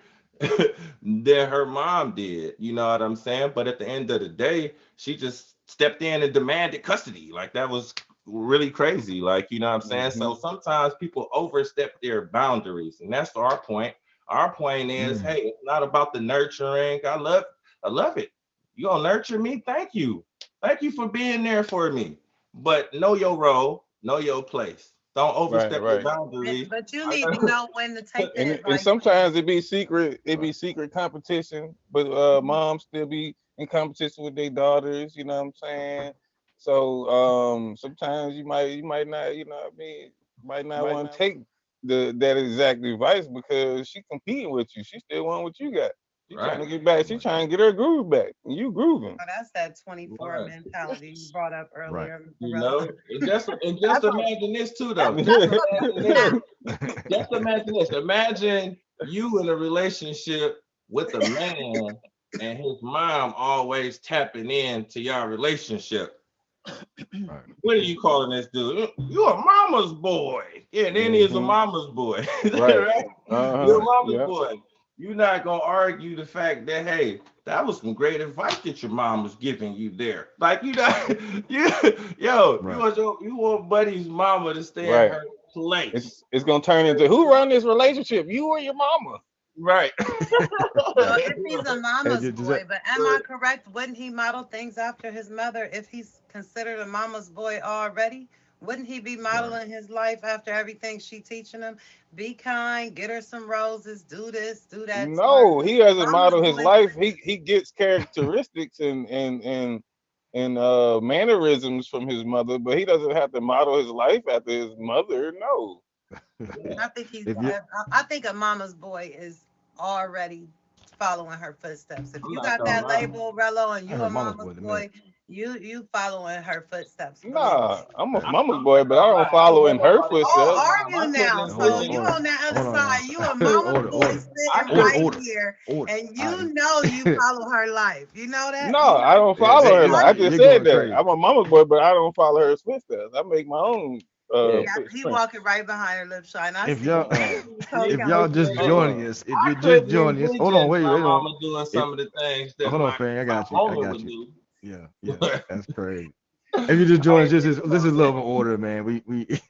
D: than her mom did. You know what I'm saying? But at the end of the day, she just stepped in and demanded custody. Like that was really crazy. Like, you know what I'm saying?
E: Mm-hmm.
D: So sometimes people overstep their boundaries. And that's our point. Our point is,
A: Mm.
D: hey, it's not about the nurturing. I love it. You gonna nurture me? Thank you. Thank you for being there for me. But know your role, know your place. Don't
E: Right,
D: overstep your
E: right.
D: boundaries.
G: But you need to know when to take the
E: And
G: advice from
E: sometimes
G: them.
E: it be secret. It be secret competition, but moms still be in competition with their daughters. You know what I'm saying? So sometimes you might not, you know what I mean, might not want to take that exact advice because she competing with you. She still want what you got. She trying to get back. She trying to get her groove back. And you grooving.
G: Oh, that's that 24
D: Right.
G: mentality you brought up
A: Right.
G: earlier.
D: You
G: Morella.
D: know, and just
G: That's what-
D: imagine this too, though.
G: that's
D: Just imagine this. Imagine you in a relationship with a man and his mom always tapping in to your relationship.
A: Right.
D: What are you calling this dude? You a mama's boy. Yeah, and then he's a mama's boy.
E: Right.
D: Right? You're a mama's
E: Yeah.
D: boy. You're not gonna argue the fact that, hey, that was some great advice that your mom was giving you there. Like you not
A: Right.
D: you want buddy's mama to stay
E: Right.
D: in her place.
E: It's gonna turn into who run this relationship? You or your mama?
D: Right.
G: Well, if he's a mama's
A: Does
G: boy,
A: that-
G: but am I correct? Wouldn't he model things after his mother if he's considered a mama's boy already? Wouldn't he be modeling his life after everything she teaching him? Be kind, get her some roses, do this, do that.
E: No, he doesn't
G: Mama's
E: model his
G: boy-
E: life. He gets characteristics and mannerisms from his mother, but he doesn't have to model his life after his mother. No.
G: I think he's.
A: If you-
G: I think a mama's boy is already following her footsteps. If
D: I'm
G: you
D: not
G: got
D: gonna
G: that
D: lie.
G: label, Rello, and
A: I
G: you
A: heard
G: a
A: mama's
G: mama's
A: boy
G: boy, you following her footsteps.
E: Nah, I'm a
A: Right.
E: mama's boy, but I don't follow in her
G: Oh,
E: footsteps.
G: are you now?
A: Hold
G: So
A: on,
G: you
A: hold on.
G: on that other
A: Hold on
G: side,
A: now.
G: you a mama's
A: Order,
G: boy
A: order.
G: sitting
A: Order,
G: right
A: order.
G: here,
A: Order.
G: and you
A: Alright.
G: know you follow her life. You know that?
E: No,
G: You
E: I
G: know-
E: don't follow
A: Hey,
E: her.
A: hey,
E: Like, I just
A: you're
E: said
A: going
E: that.
A: crazy.
E: I'm a mama's boy, but I don't follow her footsteps. I make my own
D: Yeah.
G: Yeah, he walking right behind her, lip shine. I
A: If
G: see
A: y'all
G: it.
A: if y'all just
D: Hold
A: joining us, if
D: I
A: you're
D: couldn't
A: just joining us, hold
D: envision
A: on, wait,
D: my
A: wait,
D: mama doing some of the things that
A: hold on,
D: my
A: Fang, I got you,
D: woman would
A: you.
D: do.
A: Yeah, that's crazy. If you just joined us, this is Love and Order, man. We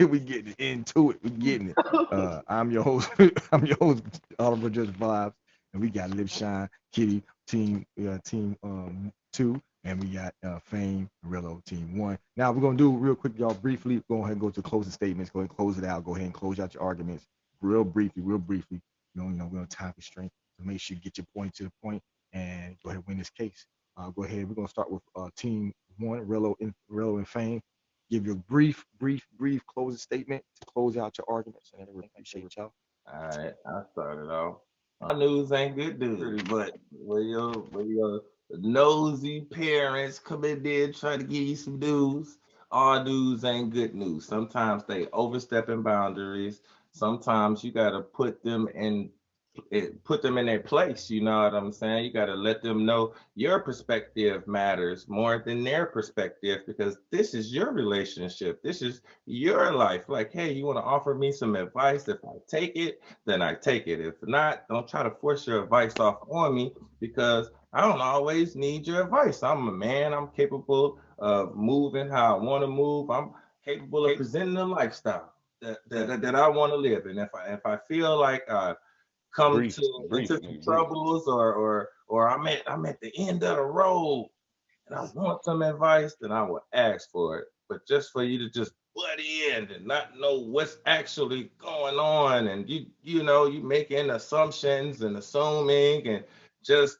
A: we getting into it. We getting it. I'm your host. I'm your host, Oliver Judge Vibes, and we got Lip Shine, Kitty, team 2, and we got Fame, Rillo, team 1. Now we're gonna do real quick, y'all. Briefly, go ahead and go to closing statements. Go ahead and close it out. Go ahead and close out your arguments, real briefly. You know, we're on time constraint, so make sure you get your point to the point and go ahead and win this case. Go ahead. We're gonna start with team 1, Rillo and Fame. Give your brief closing statement to close out your arguments, and everything. Appreciate y'all.
D: All right, I started off. My news ain't good news, but when your nosy parents come in there trying to give you some news, all news ain't good news. Sometimes they overstepping boundaries. Sometimes you gotta put them in their place. You know what I'm saying? You gotta let them know your perspective matters more than their perspective because this is your relationship. This is your life. Like, hey, you want to offer me some advice? If I take it, then I take it. If not, don't try to force your advice off on me because I don't always need your advice. I'm a man. I'm capable of moving how I want to move. I'm capable of presenting a lifestyle that I want to live. And if I feel like come
E: Brief,
D: to
E: brief,
D: into some
E: brief.
D: troubles or I'm at the end of the road and I want some advice, then I will ask for it. But just for you to just butt in and not know what's actually going on, and you making assumptions and assuming and just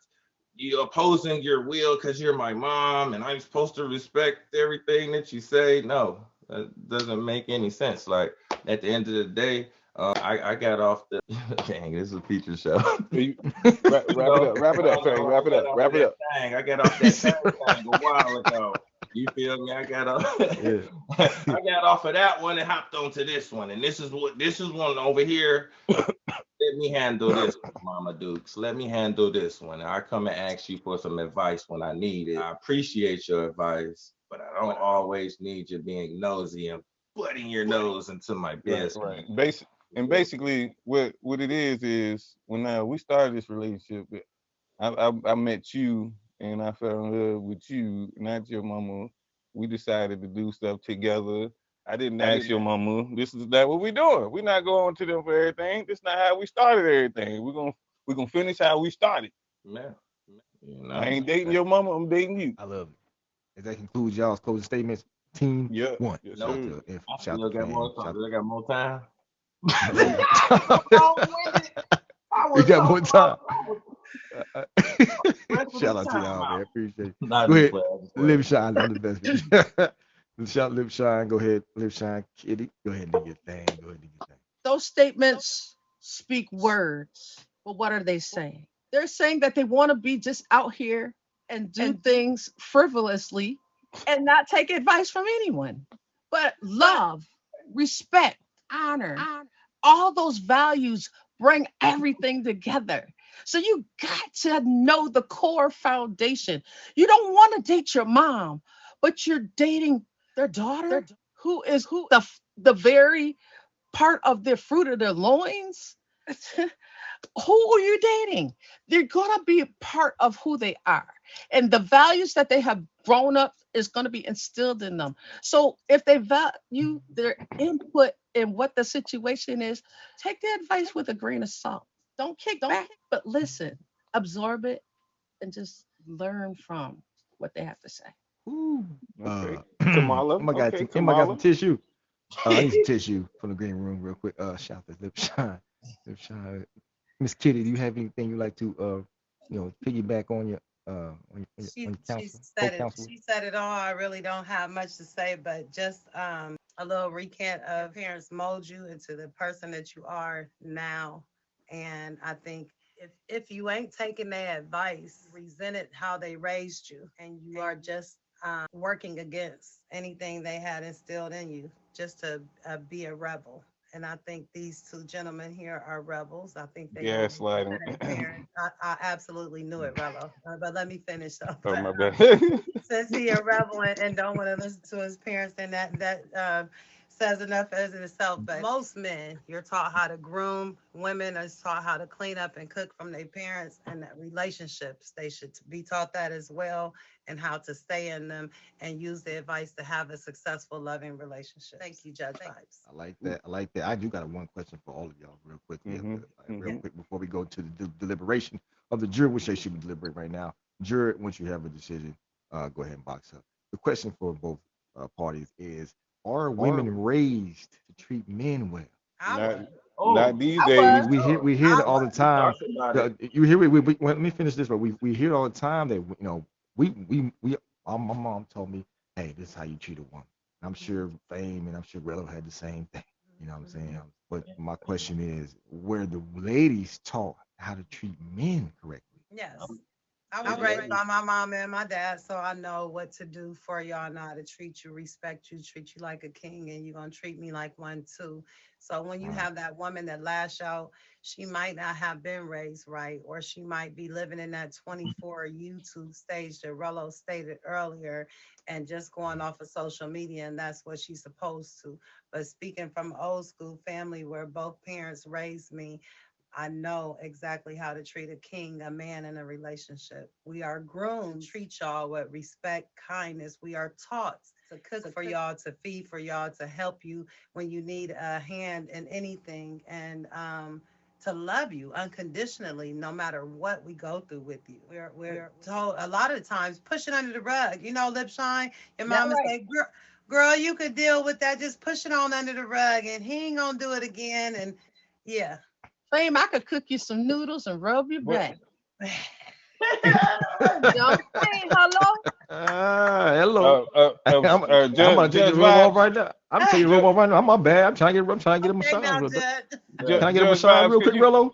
D: you opposing your will because you're my mom and I'm supposed to respect everything that you say. No, that doesn't make any sense. Like at the end of the day, I got off the dang, this is a feature show.
E: Wrap it up, Fang. Wrap it up.
D: Dang, I got off that thing a while ago. You feel me? I got off.
A: Yeah.
D: I got off of that one and hopped onto this one, and this is one over here. Let me handle this one, Mama Dukes. Let me handle this one. I come and ask you for some advice when I need it. I appreciate your advice, but I don't always need you being nosy and putting your nose into my business.
E: Right. Basically, what it is when we started this relationship, I met you and I fell in love with you, not your mama. We decided to do stuff together. I didn't ask your mama. This is that what we doing. We're not going to them for everything. This is not how we started everything. We're gonna finish how we started.
D: Man, you know,
E: I ain't dating your mama. I'm dating you.
A: I love it. If that concludes y'all's closing statements, team
E: Yeah.
A: 1.
E: Yes,
A: Shout out
E: sir.
A: to F.
D: I
A: Shout
D: still
A: out to
D: got
A: Fame.
D: more time. I got more time.
A: We got more time.
D: Rest of
A: Shout
D: the
A: out to
D: time
A: y'all,
D: out.
A: man. Appreciate it.
D: Nah,
A: Go
D: just
A: ahead.
D: play, just play.
A: Live shine. I'm the best. Shout Lip Shine. Go ahead, Lip Shine. Kitty, go ahead and do your thing. Go ahead and do your thing.
F: Those statements speak words, but what are they saying? They're saying that they want to be just out here and do things frivolously and not take advice from anyone. But love, respect, honor, all those values bring everything together. So you got to know the core foundation. You don't want to date your mom, but you're dating their daughter, who is the very part of their fruit of their loins. Who are you dating? They're gonna be a part of who they are, and the values that they have grown up is gonna be instilled in them. So if they value their input in what the situation is, take the advice with a grain of salt. Don't kick back, but listen, absorb it, and just learn from what they have to say.
A: Ooh.
E: Okay.
A: Oh
E: Kamala.
A: my God,
E: Okay,
A: I got some
E: Kamala.
A: tissue. I need some tissue from the green room real quick. Shout to Lip Shine. Lip Shine. Miss Kitty, do you have anything you like to piggyback on your on your
G: She
A: counsel,
G: said it.
A: co-counselor?
G: She said it all. I really don't have much to say, but just a little recant of parents mold you into the person that you are now. And I think if you ain't taking their advice, resented how they raised you, and you are just working against anything they had instilled in you, just to be a rebel. And I think these two gentlemen here are rebels. I think they don't listen to
E: Gaslighting.
G: their parents. I absolutely knew it, Rello. But let me finish though.
E: Oh
G: But
E: my bad.
G: since he a rebel and don't want to listen to his parents, then that says enough as in itself. But most men, you're taught how to groom. Women are taught how to clean up and cook from their parents, and that relationships they should be taught that as well, and how to stay in them and use the advice to have a successful, loving relationship. Thank you, Judge Vibes.
A: I like that. I like that. I do got one question for all of y'all, real quickly,
E: Hmm.
A: real
E: Hmm.
A: quick before we go to the deliberation of the jury, which they should be deliberating right now. Jury, once you have a decision, go ahead and box up. The question for both parties is: are women raised to treat men well?
G: I
E: Not
G: was.
E: not
D: Oh,
E: these
F: I
E: days.
F: was.
A: We hear
G: I
A: it all
G: was.
A: the time.
D: talk about it.
A: You hear let me finish this. But we hear it all the time that we my mom told me, hey, this is how you treat a woman. And I'm sure Fame and I'm sure Rello had the same thing. You know what I'm saying? But my question is, were the ladies taught how to treat men correctly?
G: Yes. I was raised by my mom and my dad, so I know what to do for y'all. I know how to treat you, respect you, treat you like a king, and you're gonna treat me like one too. So when you
A: All right.
G: have that woman that lash out, she might not have been raised right, or she might be living in that 24 YouTube stage that Rello stated earlier, and just going off of social media, and that's what she's supposed to. But speaking from old school family where both parents raised me, I know exactly how to treat a king, a man in a relationship. We are groomed to treat y'all with respect, kindness. We are taught to cook for y'all, to feed for y'all, to help you when you need a hand in anything, and to love you unconditionally, no matter what we go through with you. We're told a lot of the times push it under the rug. You know, lip shine. Your
F: That
G: mama
F: right.
G: say, girl, you could deal with that. Just push it on under the rug, and he ain't gonna do it again. And yeah.
F: Fame, I could cook you some noodles and rub your
E: What?
F: back. You know what I'm saying? Hello?
A: Hello. I'm about to take
E: Judge
A: this robe off
E: Vibes.
A: right now. I'm taking the robe
E: Judge,
A: off right now. I'm my bad. I'm trying to get a
G: Okay,
A: massage
G: now,
A: real quick.
G: Jed.
A: Can I get a
E: Judge
A: massage
E: Vibes,
A: real quick, Rello?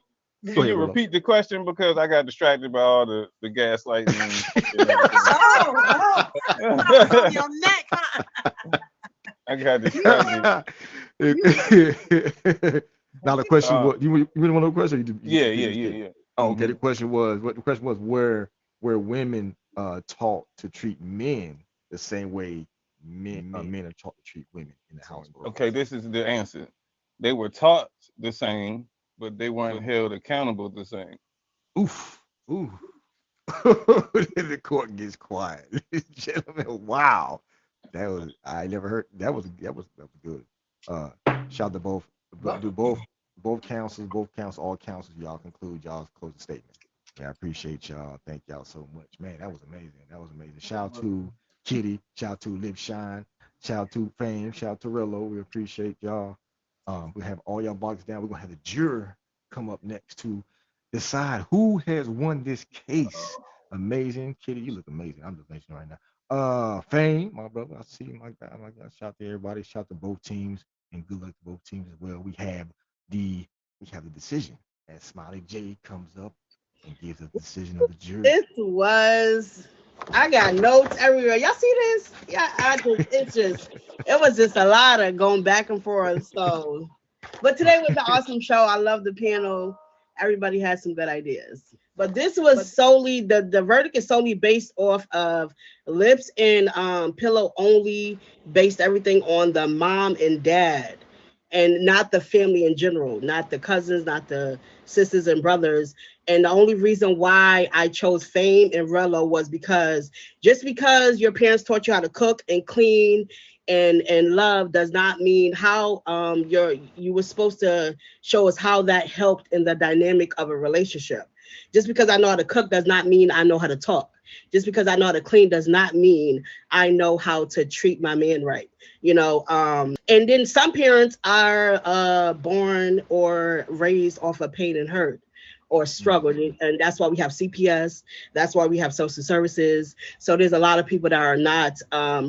A: Go
E: can
A: ahead,
E: you
A: Rello.
E: repeat the question because I got distracted by all the gaslighting and everything.
G: Oh, I was on your neck, huh?
E: I got
F: You know
E: distracted.
F: what? You
A: Now the question
E: Uh,
A: was, you really want to know the question? Or you
E: yeah,
A: just
E: yeah,
A: finished
E: yeah,
A: it?
E: yeah.
A: Oh, okay.
E: Hmm.
A: The question was where women taught to treat men the same way men are taught to treat women in the household.
E: Okay, this is the answer. They were taught the same, but they weren't held accountable the same.
A: Oof, oof. The court gets quiet, gentlemen. Wow, that was I never heard. That was good. Uh, shout to both. Do both councils, all councils. Y'all conclude y'all's closing statement. Yeah, I appreciate y'all. Thank y'all so much, man. That was amazing. That was amazing. Shout out to Kitty. Shout out to Lip Shine. Shout out to Fame. Shout out to Rillo. We appreciate y'all. We have all y'all boxes down. We're gonna have the juror come up next to decide who has won this case. Amazing, Kitty. You look amazing. I'm just mentioning right now. Fame, my brother. I see you, my guy. My guy. Shout to everybody. Shout to both teams, and good luck to both teams as well. The we have the decision as Smiley J comes up and gives a decision of the jury.
C: This was. I got notes everywhere. Y'all see this? Yeah, it was just a lot of going back and forth. So, but today was an awesome show. I love the panel. Everybody had some good ideas. But this was solely the verdict is solely based off of Lips and Pillow only based everything on the mom and dad and not the family in general, not the cousins, not the sisters and brothers. And the only reason why I chose Fame and Rello was because just because your parents taught you how to cook and clean and love does not mean how you were supposed to show us how that helped in the dynamic of a relationship. Just because I know how to cook does not mean I know how to talk. Just because I know how to clean does not mean I know how to treat my man right. And then some parents are born or raised off of pain and hurt or struggle,
A: Mhm.
C: and that's why we have CPS. That's why we have social services. So there's a lot of people that are not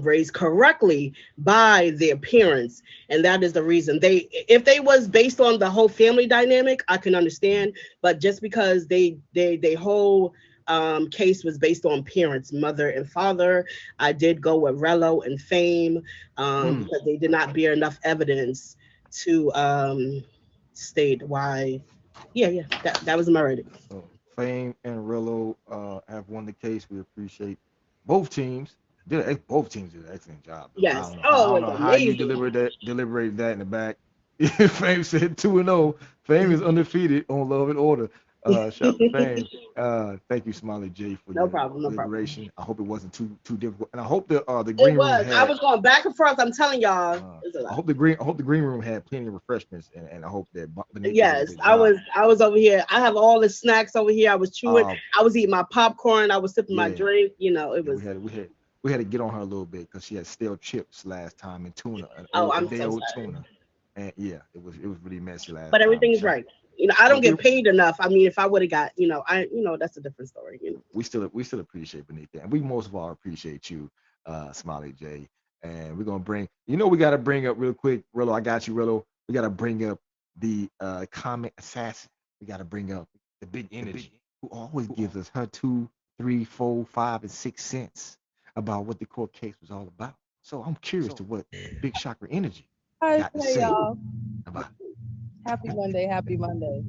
C: raised correctly by their parents, and that is the reason. If they was based on the whole family dynamic, I can understand. But just because they whole case was based on parents, mother and father, I did go with Rello and Fame
A: Mm.
C: because they did not bear enough evidence to state why. Yeah, that was my rating.
A: So Fame and Rillo have won the case. We appreciate both teams. Both teams did an excellent job, though.
C: Yes. Oh,
A: I don't
C: it
A: know
C: was
A: how you
C: amazing.
A: deliberated that in the back. Fame said 2-0. Fame is undefeated on Love and Order. Shout out to Fame. Thank you, Smiley J, for
C: No
A: your
C: problem. No problem.
A: deliberation. I hope it wasn't too difficult, and I hope the
C: It
A: green room
C: was. I
A: had.
C: was going back and forth. I'm telling y'all, it's a lot.
A: I hope the green room had plenty of refreshments, and I hope that Benicia did a
C: Yes,
A: good
C: I
A: job.
C: was. I was over here. I have all the snacks over here. I was chewing.
A: Uh,
C: I was eating my popcorn. I was sipping my
A: yeah.
C: drink. It
A: Yeah,
C: was.
A: we had to get on her a little bit because she had stale chips last time and tuna,
C: Oh,
A: a
C: I'm
A: day
C: so
A: old
C: sorry.
A: tuna, and yeah, it was really messy
C: But
A: last time.
C: everything is
A: So,
C: right. I don't
A: but
C: get paid enough. I mean, if I would have got, that's a different story.
A: we still appreciate Benita, and we most of all appreciate you, Smiley J. And we're gonna we gotta bring up real quick, Rillo. I got you, Rillo. We gotta bring up the comic assassin. We gotta bring up the big energy, who always gives us her 2, 3, 4, 5, and 6 cents about what the court case was all about. So I'm curious to what Big Shocker Energy
F: Hi,
A: got to
F: hey
A: say
F: y'all.
A: about
F: Happy Monday. Happy Monday.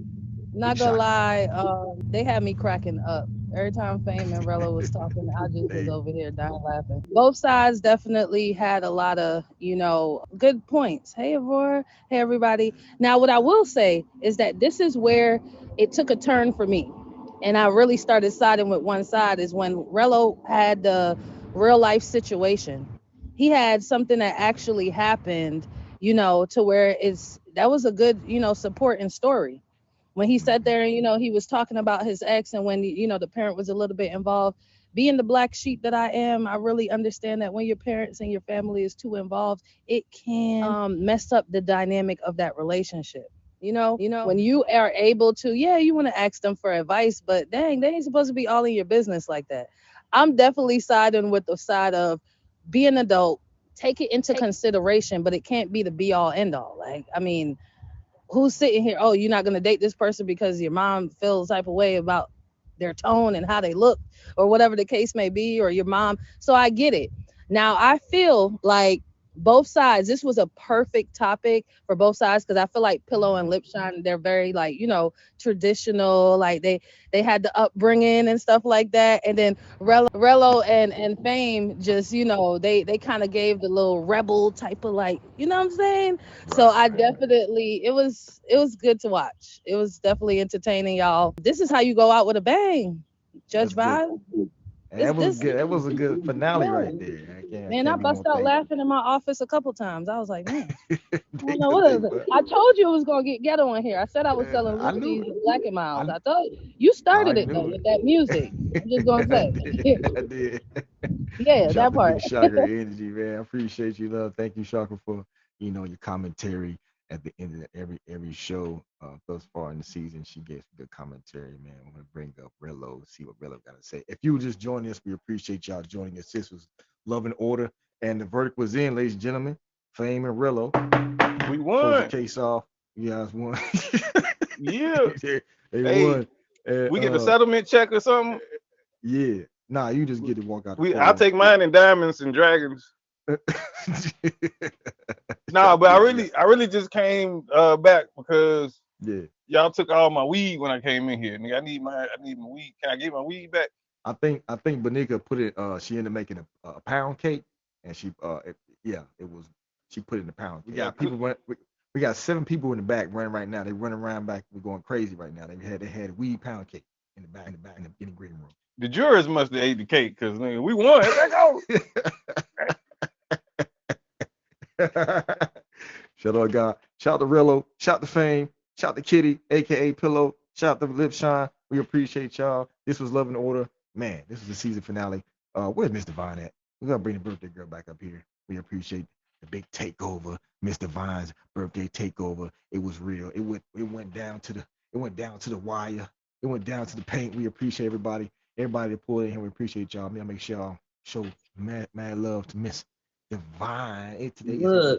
A: Big
F: Not gonna
A: Shocker.
F: lie, they had me cracking up. Every time Fame and Rella was talking, I just was
A: Hey,
F: over here dying laughing. Both sides definitely had a lot of, good points. Hey, Avora. Hey, everybody. Now, what I will say is that this is where it took a turn for me. And I really started siding with one side is when Rello had the real life situation. He had something that actually happened, to where that was a good, supporting story when he sat
A: mhm,
F: there and he was talking about his ex and when the parent was a little bit involved. Being the black sheep that I am, I really understand that when your parents and your family is too involved, it can mess up the dynamic of that relationship. When you are able to, yeah, you want to ask them for advice, but dang, they ain't supposed to be all in your business like that. I'm definitely siding with the side of be an adult, take it into consideration, but it can't be the be all end all. Like, I mean, who's sitting here? Oh, you're not gonna date this person because your mom feels type of way about their tone and how they look, or whatever the case may be, or your mom. So I get it. Now I feel like both sides. This was a perfect topic for both sides because I feel like Pillow and
A: mhm,
F: Lipshine, they're very like traditional. Like they had the upbringing and stuff like that, and then Rello and Fame just they kind of gave the little rebel type of like what I'm saying. So
A: right,
F: I
A: right, right.
F: definitely it was good to watch. It was definitely entertaining, y'all. This is how you go out with a bang. Judge
A: That's good.
F: Vibe.
A: And
F: This
A: that was
F: this
A: good. That was a good finale right
F: man,
A: there. I
F: man, I
A: can't be
F: bust
A: more
F: out
A: thankful.
F: laughing in my office a couple times. I was like, man, I don't
A: Take
F: know
A: the
F: what is
A: bait,
F: it.
A: but
F: I told you it was gonna get ghetto in here. I said I was selling
A: I knew
F: Lucy's
A: it.
F: and Black and Miles.
A: I
F: I thought you started
A: I
F: it though
A: knew
F: with that music.
A: it.
F: I'm just gonna
A: I
F: say,
A: did. I did.
F: yeah,
A: Shout out
F: that
A: to
F: part.
A: Big Shocker Energy, man. I appreciate you, love. Thank you, Shocker, for your commentary at the end of every show thus far in the season. She gave some good commentary, man. I'm gonna bring up Rello, see what Rello got to say. If you were just joining us, we appreciate y'all joining us. This was Love and Order, and the verdict was in, ladies and gentlemen. Fame and Rillo
E: We
A: close the
E: won.
A: case off. You guys won.
E: Yeah.
A: they
E: Hey,
A: won. And,
E: we get a settlement check or something.
A: yeah. Nah, you just get to walk out the
E: I'll
A: courtroom.
E: take mine in diamonds and dragons. Nah, but I really just came back because
A: Yeah.
E: y'all took all my weed when I came in here. Nigga, I need my weed. Can I get my weed back?
A: I think Banika put it. She ended up making a pound cake, and she it was she put it in the pound. We got people we got 7 people in the back running right now. They running around back. We're going crazy right now. They had weed pound cake in the back in the green room.
E: The jurors must have ate the cake because nigga, we won. Let's go.
A: Shout out God. Shout out to Rillo. Shout out to Fame. Shout out to Kitty, aka Pillow. Shout out to Lip Shine. We appreciate y'all. This was Love and Order. Man, this was the season finale. Where's Mr. Vine at? We're gonna bring the birthday girl back up here. We appreciate the big takeover, Mr. Vine's birthday takeover. It was real. It went down to the wire. It went down to the paint. We appreciate everybody that pulled in here. We appreciate y'all. Man, make sure y'all show mad love to Miss Divine. Today is
B: Look,